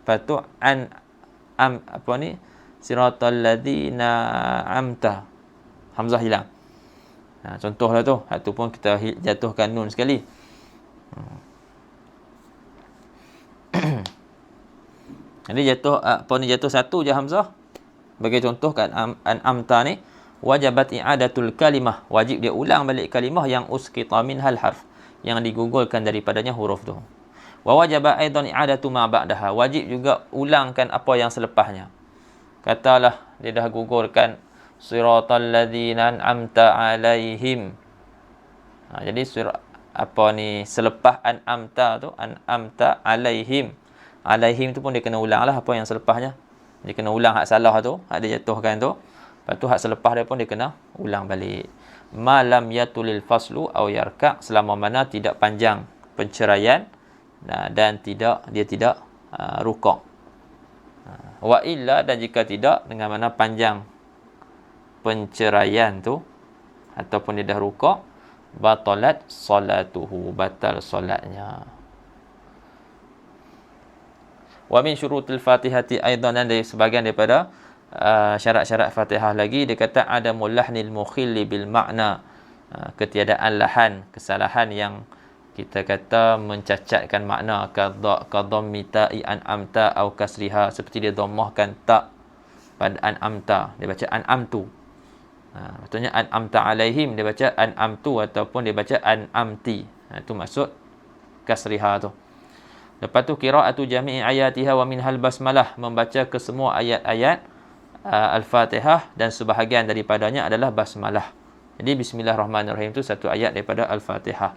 patu siratal ladzina amta, hamzah hilang. Contohlah tu. Itu pun kita jatuhkan nun sekali. Jadi jatuh satu je hamzah. Bagi contoh kat amta ni, wajabat i'adatul kalimah, wajib dia ulang balik kalimah yang usqita minhal harf, yang digugurkan daripadanya huruf tu. Wa wajaba aidan i'adatu ma ba'daha, wajib juga ulangkan apa yang selepasnya. Katalah dia dah gugurkan siratal ladzina an'amta alaihim. Jadi selepas an'amta tu, an'amta alaihim. Alaihim tu pun dia kena ulang lah apa yang selepasnya. Dia kena ulang hak salah tu, hak dia jatuhkan tu. Lepas tu hak selepas dia pun dia kena ulang balik. Malam yatulil faslu aw yarka, selama mana tidak panjang penceraian dan dia tidak rukuk. Wa illa, dan jika tidak, dengan mana panjang penceraian tu ataupun dia dah rukuk, batalat salatuhu, batal solatnya. Wa min syurutil Fatihati aidan, dan dari sebahagian daripada syarat-syarat Fatihah lagi, dia kata adamul lahnil mukhilli bil makna, ketiadaan lahan, kesalahan yang kita kata mencacatkan makna, kadhammi ta'i an'amta au kasriha, seperti dia dhammahkan tak pada an'amta, dia baca an'amtu. Maksudnya an'amta alaihim, dia baca an'amtu, ataupun dia baca an'amti. Itu maksud kasriha tu. Lepas tu qira'atu jami'i ayatiha wa minhal basmalah, membaca ke semua ayat-ayat Al-Fatihah dan sebahagian daripadanya adalah basmalah. Jadi bismillahirrahmanirrahim itu satu ayat daripada Al-Fatihah.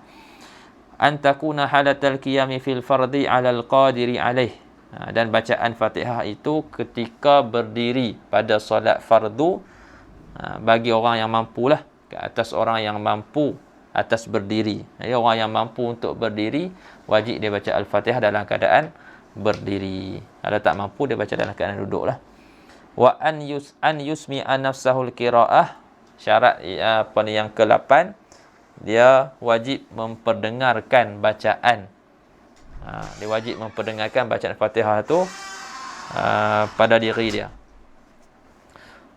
Antakuna halatal qiyami fil fardi 'alal qadiri 'alaih. Dan bacaan Fatihah itu ketika berdiri pada solat fardu, bagi orang yang mampulah, ke atas orang yang mampu atas berdiri. Jadi orang yang mampu untuk berdiri, wajib dia baca Al-Fatihah dalam keadaan berdiri. Kalau tak mampu, dia baca dalam keadaan duduklah. Wa an yusmi'a nafsahul qira'ah, syarat yang ke-8, dia wajib memperdengarkan bacaan. Dia wajib memperdengarkan bacaan Fatihah tu pada diri dia.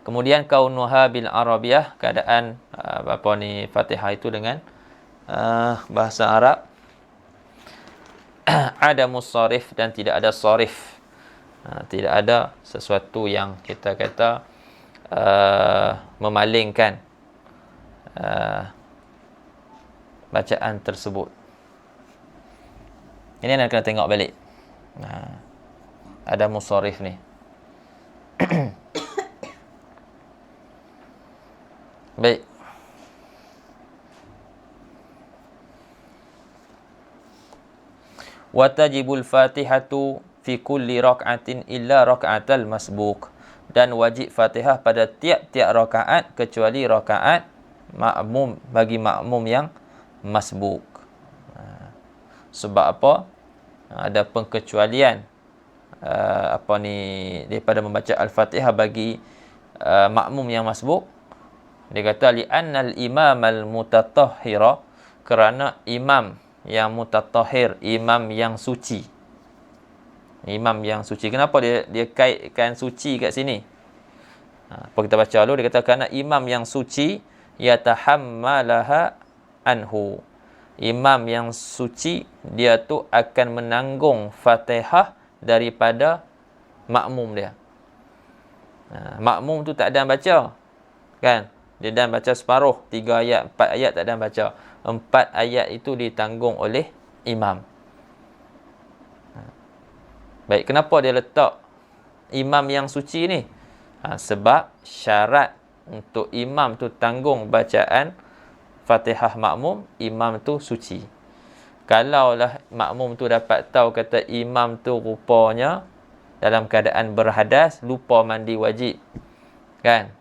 Kemudian kaunuha bil arabiyah, keadaan Fatihah itu dengan bahasa Arab. Adamus sarif, dan tidak ada sarif. Tidak ada sesuatu yang kita kata memalingkan bacaan tersebut. Ini anda kena tengok balik. Ada musharif ni. Baik. Wa tajibul Fatihatu fi kulli rak'atin illa rak'atal masbuq. Dan wajib Fatihah pada tiap-tiap rakaat kecuali rakaat makmum, bagi makmum yang masbuq. Sebab apa? Ada pengkecualian daripada membaca Al-Fatihah bagi makmum yang masbuq. Dia kata li'annal imamal mutatahhira, kerana imam yang mutatahhir, imam yang suci. Imam yang suci. Kenapa dia kaitkan suci kat sini? Apa kita baca dulu, dia kata kerana imam yang suci yatahammalaha anhu. Imam yang suci dia tu akan menanggung Fatihah daripada makmum dia. Makmum tu tak ada baca, kan? Dia dah baca separuh, 3 ayat, 4 ayat tak ada baca. 4 ayat itu ditanggung oleh imam. Baik, kenapa dia letak imam yang suci ni? Sebab syarat untuk imam tu tanggung bacaan Fatihah makmum, imam tu suci. Kalaulah makmum tu dapat tahu kata imam tu rupanya dalam keadaan berhadas, lupa mandi wajib, kan?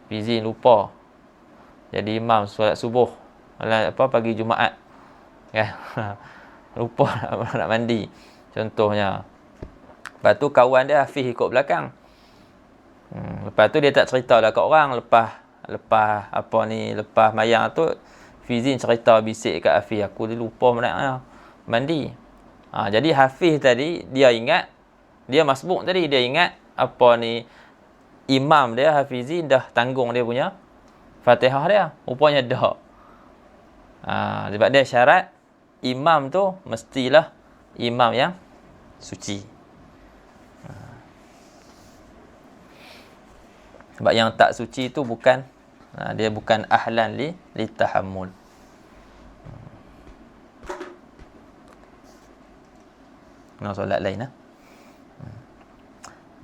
Fizi lupa jadi imam solat subuh, pagi Jumaat, kan? Lupa nak mandi contohnya. Lepas tu kawan dia Hafiz ikut belakang. Lepas tu dia tak ceritalah kat orang. Lepas mayang tu Fizin cerita bisik kat Hafiz, aku dia lupa nak mandi. Jadi Hafiz tadi dia ingat, dia masbuk tadi, dia ingat imam dia Hafizin dah tanggung dia punya Fatihah dia. Rupanya dah. Sebab dia syarat imam tu mestilah imam yang suci. Sebab yang tak suci tu bukan, dia bukan ahlan li tahammul. Nak solat lain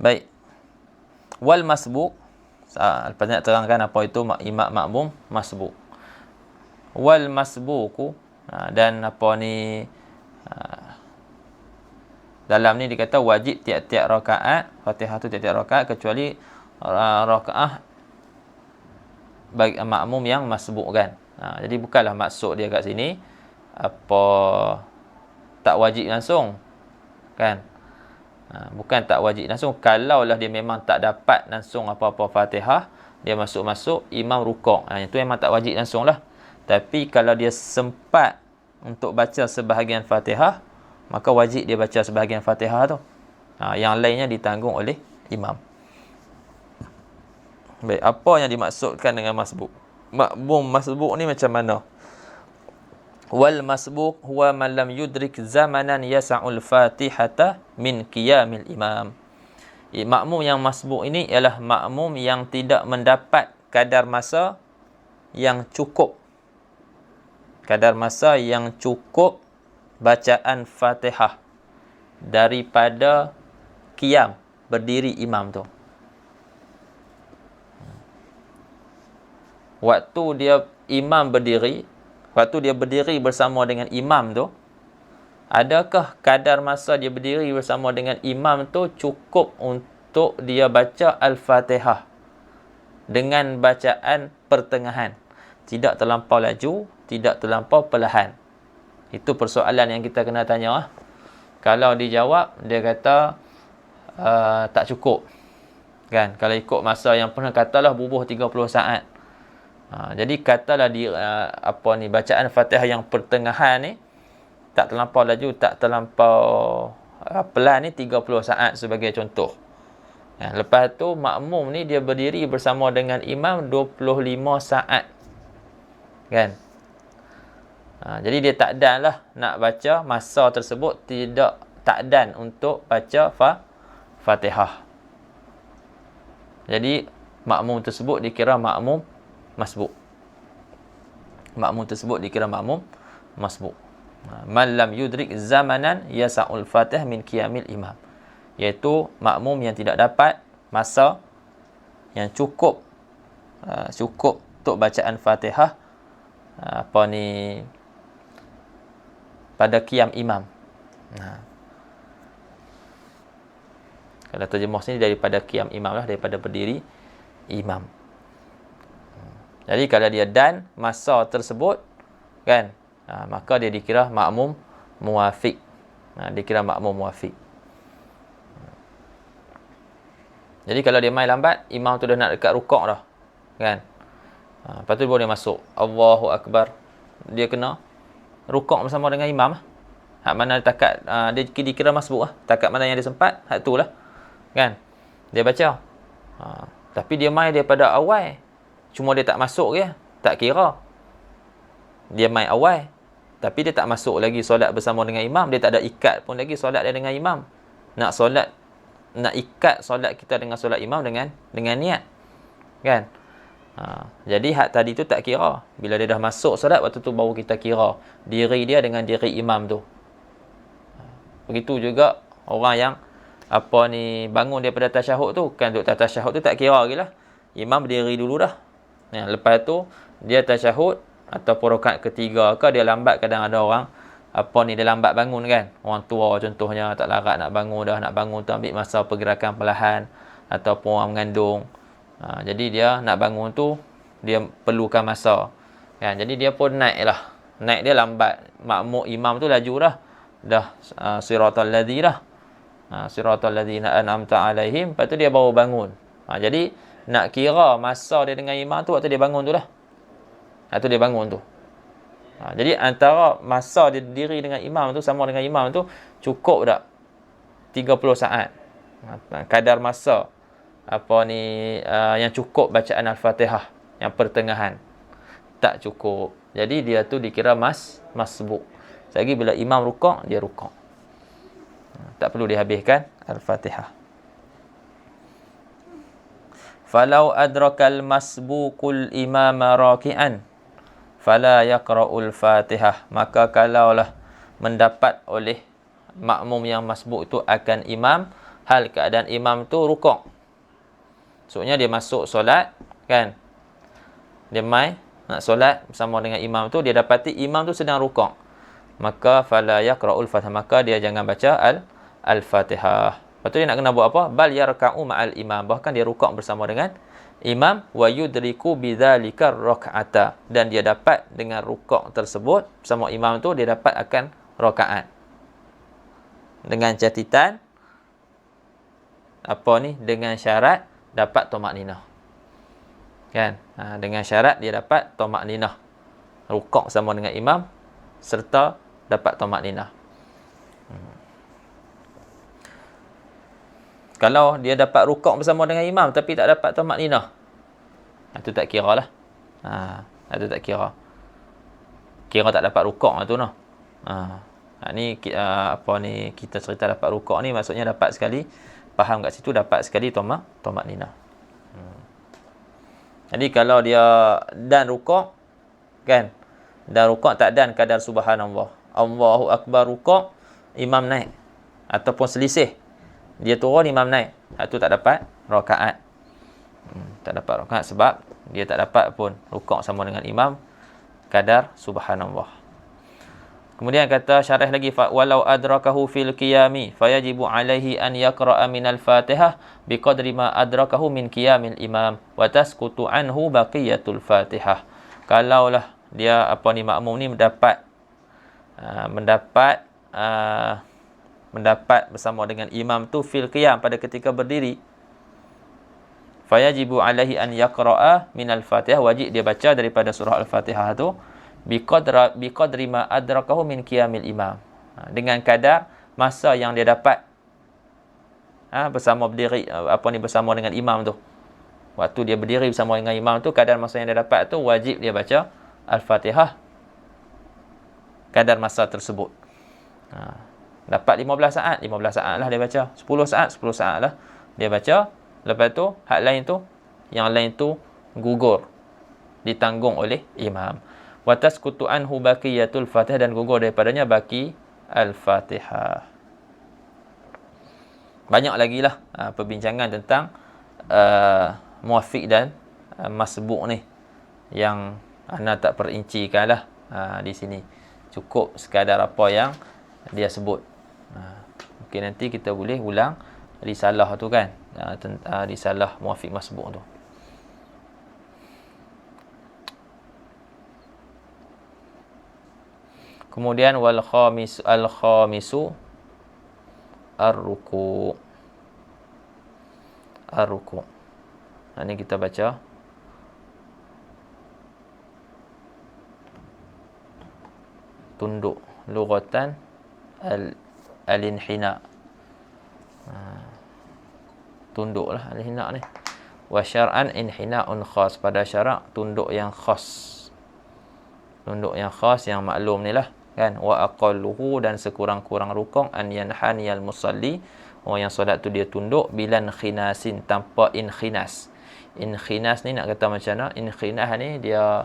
Baik. Wal masbuq, lepas nak terangkan apa itu imam makmum masbuq. Wal masbuqu, dan dalam ni dikata wajib tiap-tiap rakaat Fatihah tu tiap-tiap rakaat kecuali rakaat bagi makmum yang masbuq, kan. Jadi bukanlah maksud dia kat sini tak wajib langsung, kan. Bukan tak wajib langsung. Kalaulah dia memang tak dapat langsung apa-apa Fatihah, dia masuk imam rukuk, itu memang tak wajib langsung lah. Tapi kalau dia sempat untuk baca sebahagian Fatihah, maka wajib dia baca sebahagian Fatihah tu. Yang lainnya ditanggung oleh imam. Baik, apa yang dimaksudkan dengan masbuk? Makmum masbuk ni macam mana? Wal masbuk huwa man lam yudrik zamanan yas'ul Fatihata min qiyamil imam. Makmum yang masbuk ini ialah makmum yang tidak mendapat kadar masa yang cukup. Kadar masa yang cukup bacaan Fatihah daripada qiyam, berdiri imam tu. Waktu dia berdiri bersama dengan imam tu, adakah kadar masa dia berdiri bersama dengan imam tu cukup untuk dia baca Al-Fatihah dengan bacaan pertengahan, tidak terlampau laju, tidak terlampau perlahan? Itu persoalan yang kita kena tanya. Kalau dijawab, dia kata tak cukup, kan? Kalau ikut masa yang pernah katalah bubuh 30 saat. Jadi katalah bacaan Fatihah yang pertengahan ni tak terlampau laju, tak terlampau pelan ni 30 saat sebagai contoh. Lepas tu makmum ni dia berdiri bersama dengan imam 25 saat, kan? Jadi dia tak dan lah nak baca masa tersebut, tak dan untuk baca Fatihah. Jadi makmum tersebut dikira makmum masbuk. Makmum tersebut dikira makmum masbuk. Man lam yudrik zamanan yasa'ul fatih min qiyamil imam. Iaitu makmum yang tidak dapat masa yang cukup untuk bacaan Fatihah pada qiyam imam. Kalau terjemah sini daripada qiyam imam lah, daripada berdiri imam. Jadi kalau dia dan masa tersebut kan, maka dia dikira makmum muwafiq. Dikira makmum muwafiq. Jadi kalau dia main lambat, imam tu dah nak dekat rukuk dah. Kan? Lepas tu boleh masuk. Allahu Akbar. Dia kena rukuk bersama dengan imam. Hak mana takat dia dikira masbuk lah. Takat mana yang dia sempat, hak tu lah. Kan? Dia baca. Tapi dia main daripada awal. Cuma dia tak masuk je. Tak kira. Dia main awal. Tapi dia tak masuk lagi solat bersama dengan imam. Dia tak ada ikat pun lagi solat dia dengan imam. Nak ikat solat kita dengan solat imam dengan niat. Kan? Jadi hak tadi tu tak kira. Bila dia dah masuk solat, waktu tu baru kita kira diri dia dengan diri imam tu. Begitu juga orang yang bangun daripada tasyahud tu. Kan duduk tasyahud tu tak kira lagi lah. Imam berdiri dulu dah. Lepas tu dia tasyahud ataupun rakaat ketiga ke dia lambat. Kadang ada orang dia lambat bangun kan. Orang tua contohnya tak larat nak bangun dah. Nak bangun tu ambil masa pergerakan perlahan. Ataupun orang mengandung. Jadi dia nak bangun tu dia perlukan masa. Kan? Jadi dia pun naik lah. Naik dia lambat. Makmum imam tu laju dah. Dah siratal ladzi dah. Siratal ladzina an'amta alaihim. Lepas tu dia baru bangun. Jadi nak kira masa dia dengan imam tu waktu dia bangun tu lah. Waktu dia bangun tu. Jadi antara masa dia diri dengan imam tu sama dengan imam tu cukup tak 30 saat. Kadar masa yang cukup bacaan Al-Fatihah yang pertengahan. Tak cukup. Jadi dia tu dikira masbuk. Selagi bila imam rukuk, dia rukuk. Tak perlu dihabiskan Al-Fatihah. Falau adrakal masbukul imama raki'an fala yaqra'ul Fatihah. Maka kalaulah mendapat oleh makmum yang masbuk itu akan imam, hal keadaan imam tu rukuk. Maksudnya dia masuk solat kan. Dia nak solat bersama dengan imam tu, dia dapati imam tu sedang rukuk. Maka fala yaqra'ul Fatihah, maka dia jangan baca Al-Fatihah. Lepas tu dia nak kena buat apa? Bal yarka'u ma'al imam. Bahkan dia rukuk bersama dengan imam. Wa yudriku bidzalika rak'ata. Dan dia dapat dengan rukuk tersebut bersama imam tu, dia dapat akan rakaat. Dengan catatan dengan syarat dapat tumakninah. Kan? Dengan syarat dia dapat tumakninah. Rukuk sama dengan imam serta dapat tumakninah. Kalau dia dapat rukuk bersama dengan imam tapi tak dapat tumakninah, itu tak kira lah. Itu tak kira. Kira tak dapat rukuk tu noh. Ni kita cerita dapat rukuk ni maksudnya dapat sekali faham kat situ, dapat sekali tumakninah. Jadi kalau dia dan rukuk kan, dan rukuk tak dan kadar subhanallah, Allahu Akbar rukuk, imam naik ataupun selisih, dia turun imam naik, itu tak dapat rakaat. Tak dapat rakaat sebab dia tak dapat pun rukuk sama dengan imam kadar subhanallah. Kemudian kata syarah lagi, walau adrakahu fil qiyami fayajibu alaihi an yaqra'a minal Fatihah biqadri ma adrakahu min qiyamil imam wa tasqutu anhu baqiyatul Fatihah. Kalaulah dia makmum ni mendapat bersama dengan imam tu fil qiyam pada ketika berdiri, fayajibu alaihi an yaqra'a minal Fatihah, wajib dia baca daripada surah Al-Fatihah tu biqadri ma adrakahu min qiyamil imam, dengan kadar masa yang dia dapat bersama berdiri bersama dengan imam tu. Waktu dia berdiri bersama dengan imam tu, kadar masa yang dia dapat tu wajib dia baca Al-Fatihah kadar masa tersebut. Dapat 15 saat lah dia baca, 10 saat lah dia baca Lepas tu hak lain tu, yang lain tu gugur, ditanggung oleh imam. Wa tasqutu anhu baqiyatul Fatihah, dan gugur daripadanya baqi al-Fatihah. Banyak lagi lah perbincangan tentang muafiq dan masbuk ni, yang ana tak perincikan lah di sini. Cukup sekadar apa yang dia sebut. Mungkin nanti kita boleh ulang risalah tu kan, risalah muafiq masbuk tu. Kemudian wal khamisu ar-ruku'. Ar-ruku'. Ini kita baca. Tunduk. Lughatan al-inhina. Tunduklah al-inhina ni. Wa syar'an inhina'un khas. Pada syarak tunduk yang khas. Tunduk yang khas, yang maklum ni lah. Kan? Wa aqalluhu, dan sekurang-kurang rukuk an yanhaniyal musalli, orang yang solat tu dia tunduk bilan khinasin, tanpa inkhinas. Inkhinas ni nak kata macam mana? Inkhinas ni dia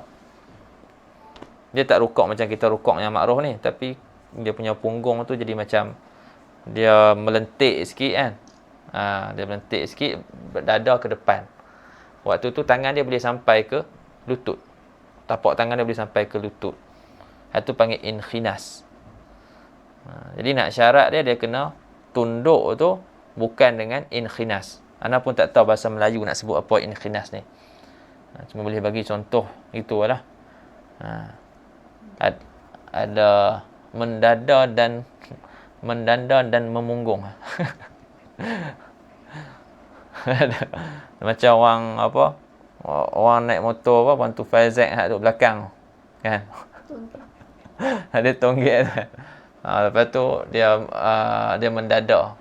tak rukuk macam kita rukuk yang makruh ni, tapi dia punya punggung tu jadi macam dia melentik sikit kan. Dia melentik sikit, dada ke depan. Waktu tu tangan dia boleh sampai ke lutut. Tapak tangan dia boleh sampai ke lutut. Itu panggil inkhinas. Jadi nak syarat dia kena tunduk tu bukan dengan inkhinas. Ana pun tak tahu bahasa Melayu nak sebut apa inkhinas ni. Cuma boleh bagi contoh itulah. Ada mendada dan memunggung. Macam orang apa? Orang naik motor apa, 125Z hak duduk belakang kan. Ada tonggek tu. Lepas tu dia mendadak.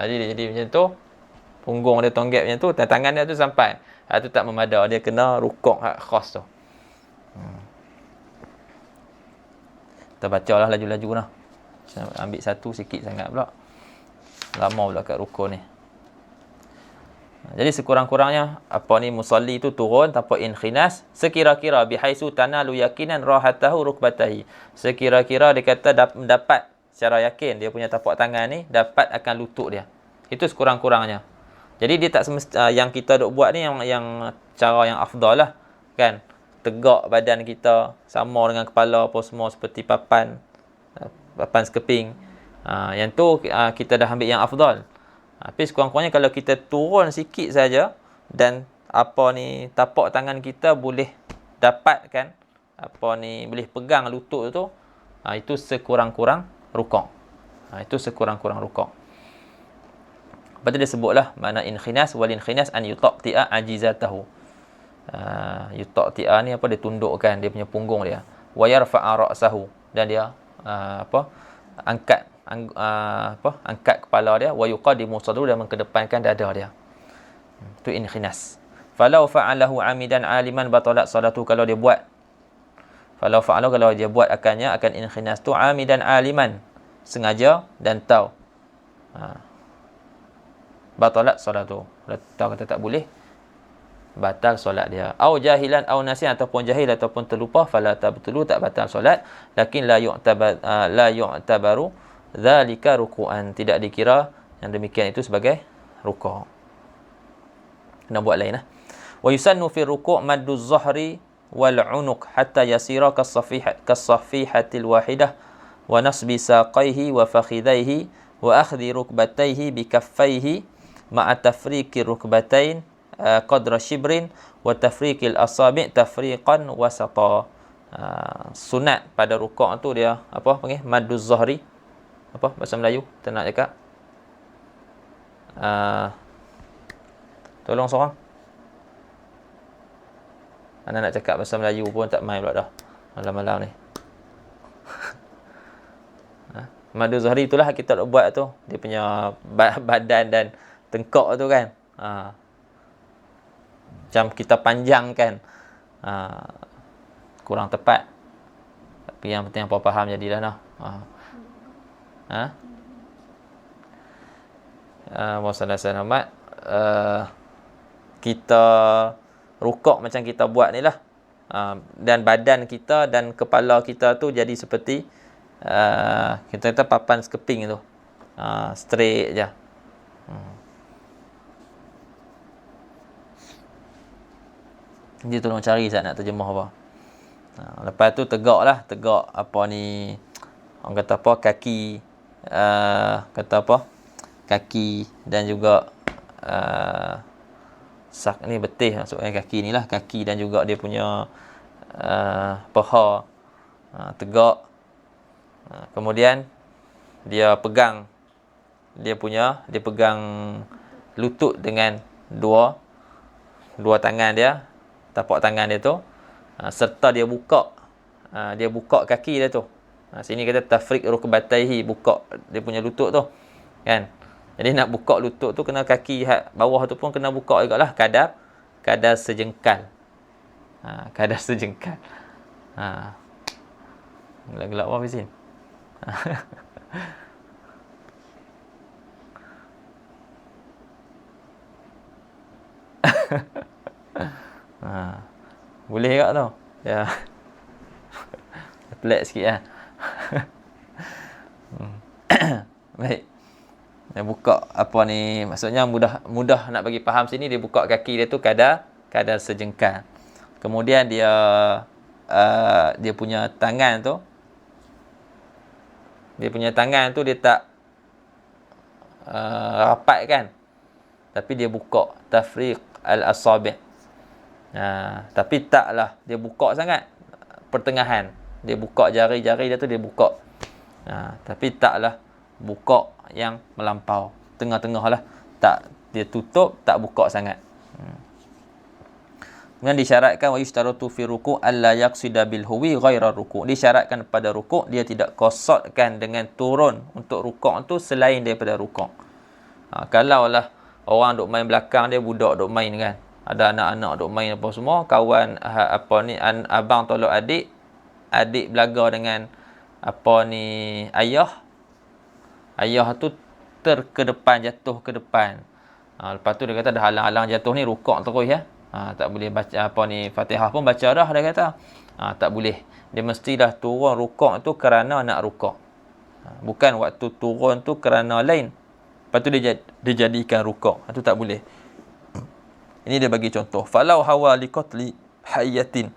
Jadi macam tu, punggung dia tonggek macam tu, tangan dia tu sampai. Tu tak memadai, dia kena rukuk hak khas tu. Kita bacalah laju-laju lah. Ambil satu sikit sangat pula. Lama pula kat rukun ni. Jadi sekurang-kurangnya apa ni, musalli tu turun tanpa inkhinas, sekira-kira bihaisu tanalu yakinan rahatahu rukbatahi. Sekira-kira dia kata dapat secara yakin dia punya tapak tangan ni dapat akan lutut dia. Itu sekurang-kurangnya. Jadi dia tak semestinya yang kita duk buat ni yang cara yang afdal lah kan. Tegak badan kita sama dengan kepala apa semua seperti papan sekeping. Yang tu kita dah ambil yang afdal. Tapi sekurang-kurangnya kalau kita turun sikit saja dan apa ni, tapak tangan kita boleh dapatkan apa ni, boleh pegang lutut tu, itu sekurang-kurang rukuk. Itu sekurang-kurang rukuk. Lepas tu dia sebutlah makna inkhinas, wal inkhinas an yutaqti'a ajizatahu. Yutaqti'a ni apa, dia tundukkan dia punya punggung dia. Wa yarfa'a ra'sahu, dan dia angkat kepala dia, wa yuqaddimu sadru, dan mengedepankan dada dia. Itu inkhinas. Falau fa'alahu 'amidan 'aliman batalat salatu, kalau dia buat akan inkhinas tu 'amidan 'aliman, sengaja dan tahu. Batalat salatu. Tahu kata tak boleh, batal solat dia. Au jahilan au nasiyan, ataupun jahil ataupun terlupa, fala tabtulu, tak batal solat, lakin la yu'tabaru zalika ruku'an, tidak dikira yang demikian itu sebagai rukuk. Kena buat lain lah. Wa yusannu fi ruku' maddu az-zahri wal 'unuq hatta yasira kas-safihatil wahidah wa nasbi saqaihi wa fakhidaihi wa akhdhi rukbatayhi bi kaffaihi ma'a tafriqi rukbatain qadra shibrin wa tafriqil asabi' tafriqan wasata. Sunat pada rukuk tu dia apa panggil maddu az-zahri. Apa bahasa Melayu kita nak cakap? Tolong seorang. Ana nak cakap bahasa Melayu pun tak main pula dah. Malam-malam ni. Madu zahri itulah kita nak buat tu. Dia punya badan dan tengkok tu kan. Macam kita panjangkan. Kurang tepat. Tapi yang penting apa faham jadilah nah. Wassalamualaikum. kita rukuk macam kita buat ni lah. Dan badan kita dan kepala kita tu jadi seperti kita kata papan sekeping tu. Straight je. Dia tolong cari Ustaz nak terjemah apa. Lepas tu tegak apa ni, orang kata apa, kaki, kata apa, kaki dan juga sak ni betih maksudnya kaki ni lah, kaki dan juga dia punya paha tegak. Kemudian dia pegang lutut dengan dua tangan dia, tapak tangan dia tu, serta dia buka kaki dia tu. Sini kata tafriq rukbataihi, buka dia punya lutut tu kan. Jadi nak buka lutut tu kena kaki bawah tu pun kena buka jugalah, kadar sejengkal. Kadar sejengkal. Gelap-gelap apa Fisin? Boleh tak tu? Ya. Pelik sikit lah. Baik. Dia buka apa ni, maksudnya mudah nak bagi faham sini, dia buka kaki dia tu kadar sejengkal. Kemudian dia punya tangan tu dia tak rapat kan, tapi dia buka tafriq al-asabi'. Tapi taklah dia buka sangat pertengahan, dia buka jari-jari dia tu dia buka. Tapi taklah buka yang melampau, tengah-tengah lah, tak dia tutup, tak buka sangat. Kemudian disyaratkan wa yushtaratu fi ruku' alla yaqsida bil huwi ghaira ruku'. Disyaratkan pada rukuk dia tidak qasdkan dengan turun untuk rukuk tu selain daripada rukuk. Kalau lah orang duk main belakang dia, budak duk main kan, ada anak-anak duk main apa semua, kawan abang tolak adik belaga dengan apa ni ayah tu terkedepan, jatuh ke depan. Lepas tu dia kata dah halang-halang jatuh ni, rukuk terus ya. Tak boleh baca apa ni Fatihah pun baca dah, dia kata. Tak boleh. Dia mestilah turun rukuk tu kerana nak rukuk. Bukan waktu turun tu kerana lain. Lepas tu dia jadikan rukuk. Itu tak boleh. Ini dia bagi contoh. Falau hawa liqatli hayyatin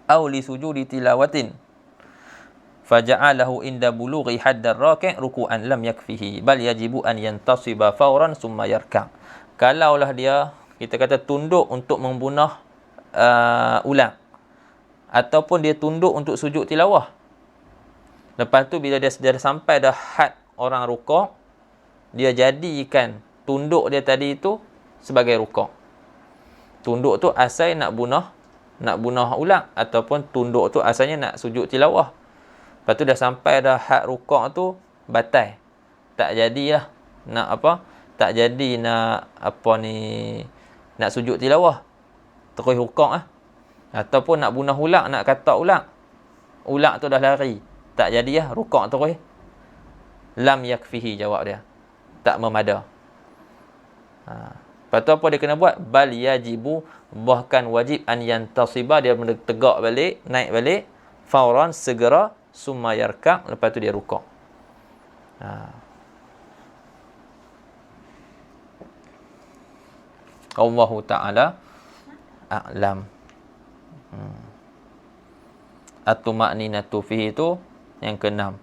aw li sujudi tilawatin faja'alahu inda bulughi haddar raki' ruku'an lam yakfihi bal yajibu an yantasiba fawran summa yarka'. Kalaulah dia, kita kata, tunduk untuk membunuh ulang, ataupun dia tunduk untuk sujud tilawah, lepas tu bila dia sampai dah had orang rukuk, dia jadikan tunduk dia tadi itu sebagai rukuk. Tunduk tu asal nak bunuh ulang, ataupun tunduk tu asalnya nak sujud tilawah. Lepas tu dah sampai dah had rukuk tu batal. Tak jadilah nak apa? Tak jadi nak apa ni, nak sujud tilawah. Terus rukuk ataupun nak bunuh ulang, nak kata ulang. Ulang tu dah lari. Tak jadi rukuk terus. Lam yakfihi, jawab dia. Tak memada. Lepas tu apa dia kena buat? Bal yajibu, bahkan wajib, an yantasiba, dia tegak balik, naik balik, fauran, segera, summa yarka', lepas tu dia rukuk. Allahu ta'ala a'lam. At-tuma'ninatu fihi itu yang keenam.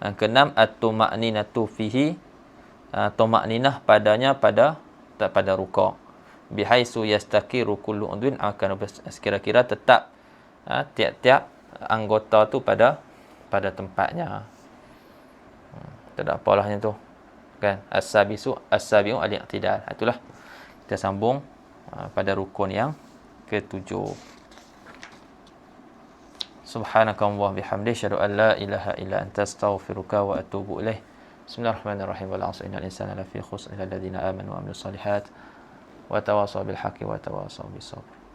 Yang keenam, at-tuma'ninatu fihi, tuma'ninah padanya pada rukuk. Bihaisu yastaqiru kullu udwin, akan kira-kira tetap tiap-tiap anggota tu pada tempatnya. Tak ada apalah yang tu kan. As-sabiu al-i'tidal. Itulah kita sambung pada rukun yang ketujuh. Subhanakallahumma bihamdika asyhadu an la ilaha illa anta astaghfiruka wa atubu ilaih. Bismillahirrahmanirrahim. Wal 'asri innal insana lafi khusr illa alladziina aamanu wa 'amilus shalihaat wa tawassaw bil haqqi wa tawassaw bis sabr.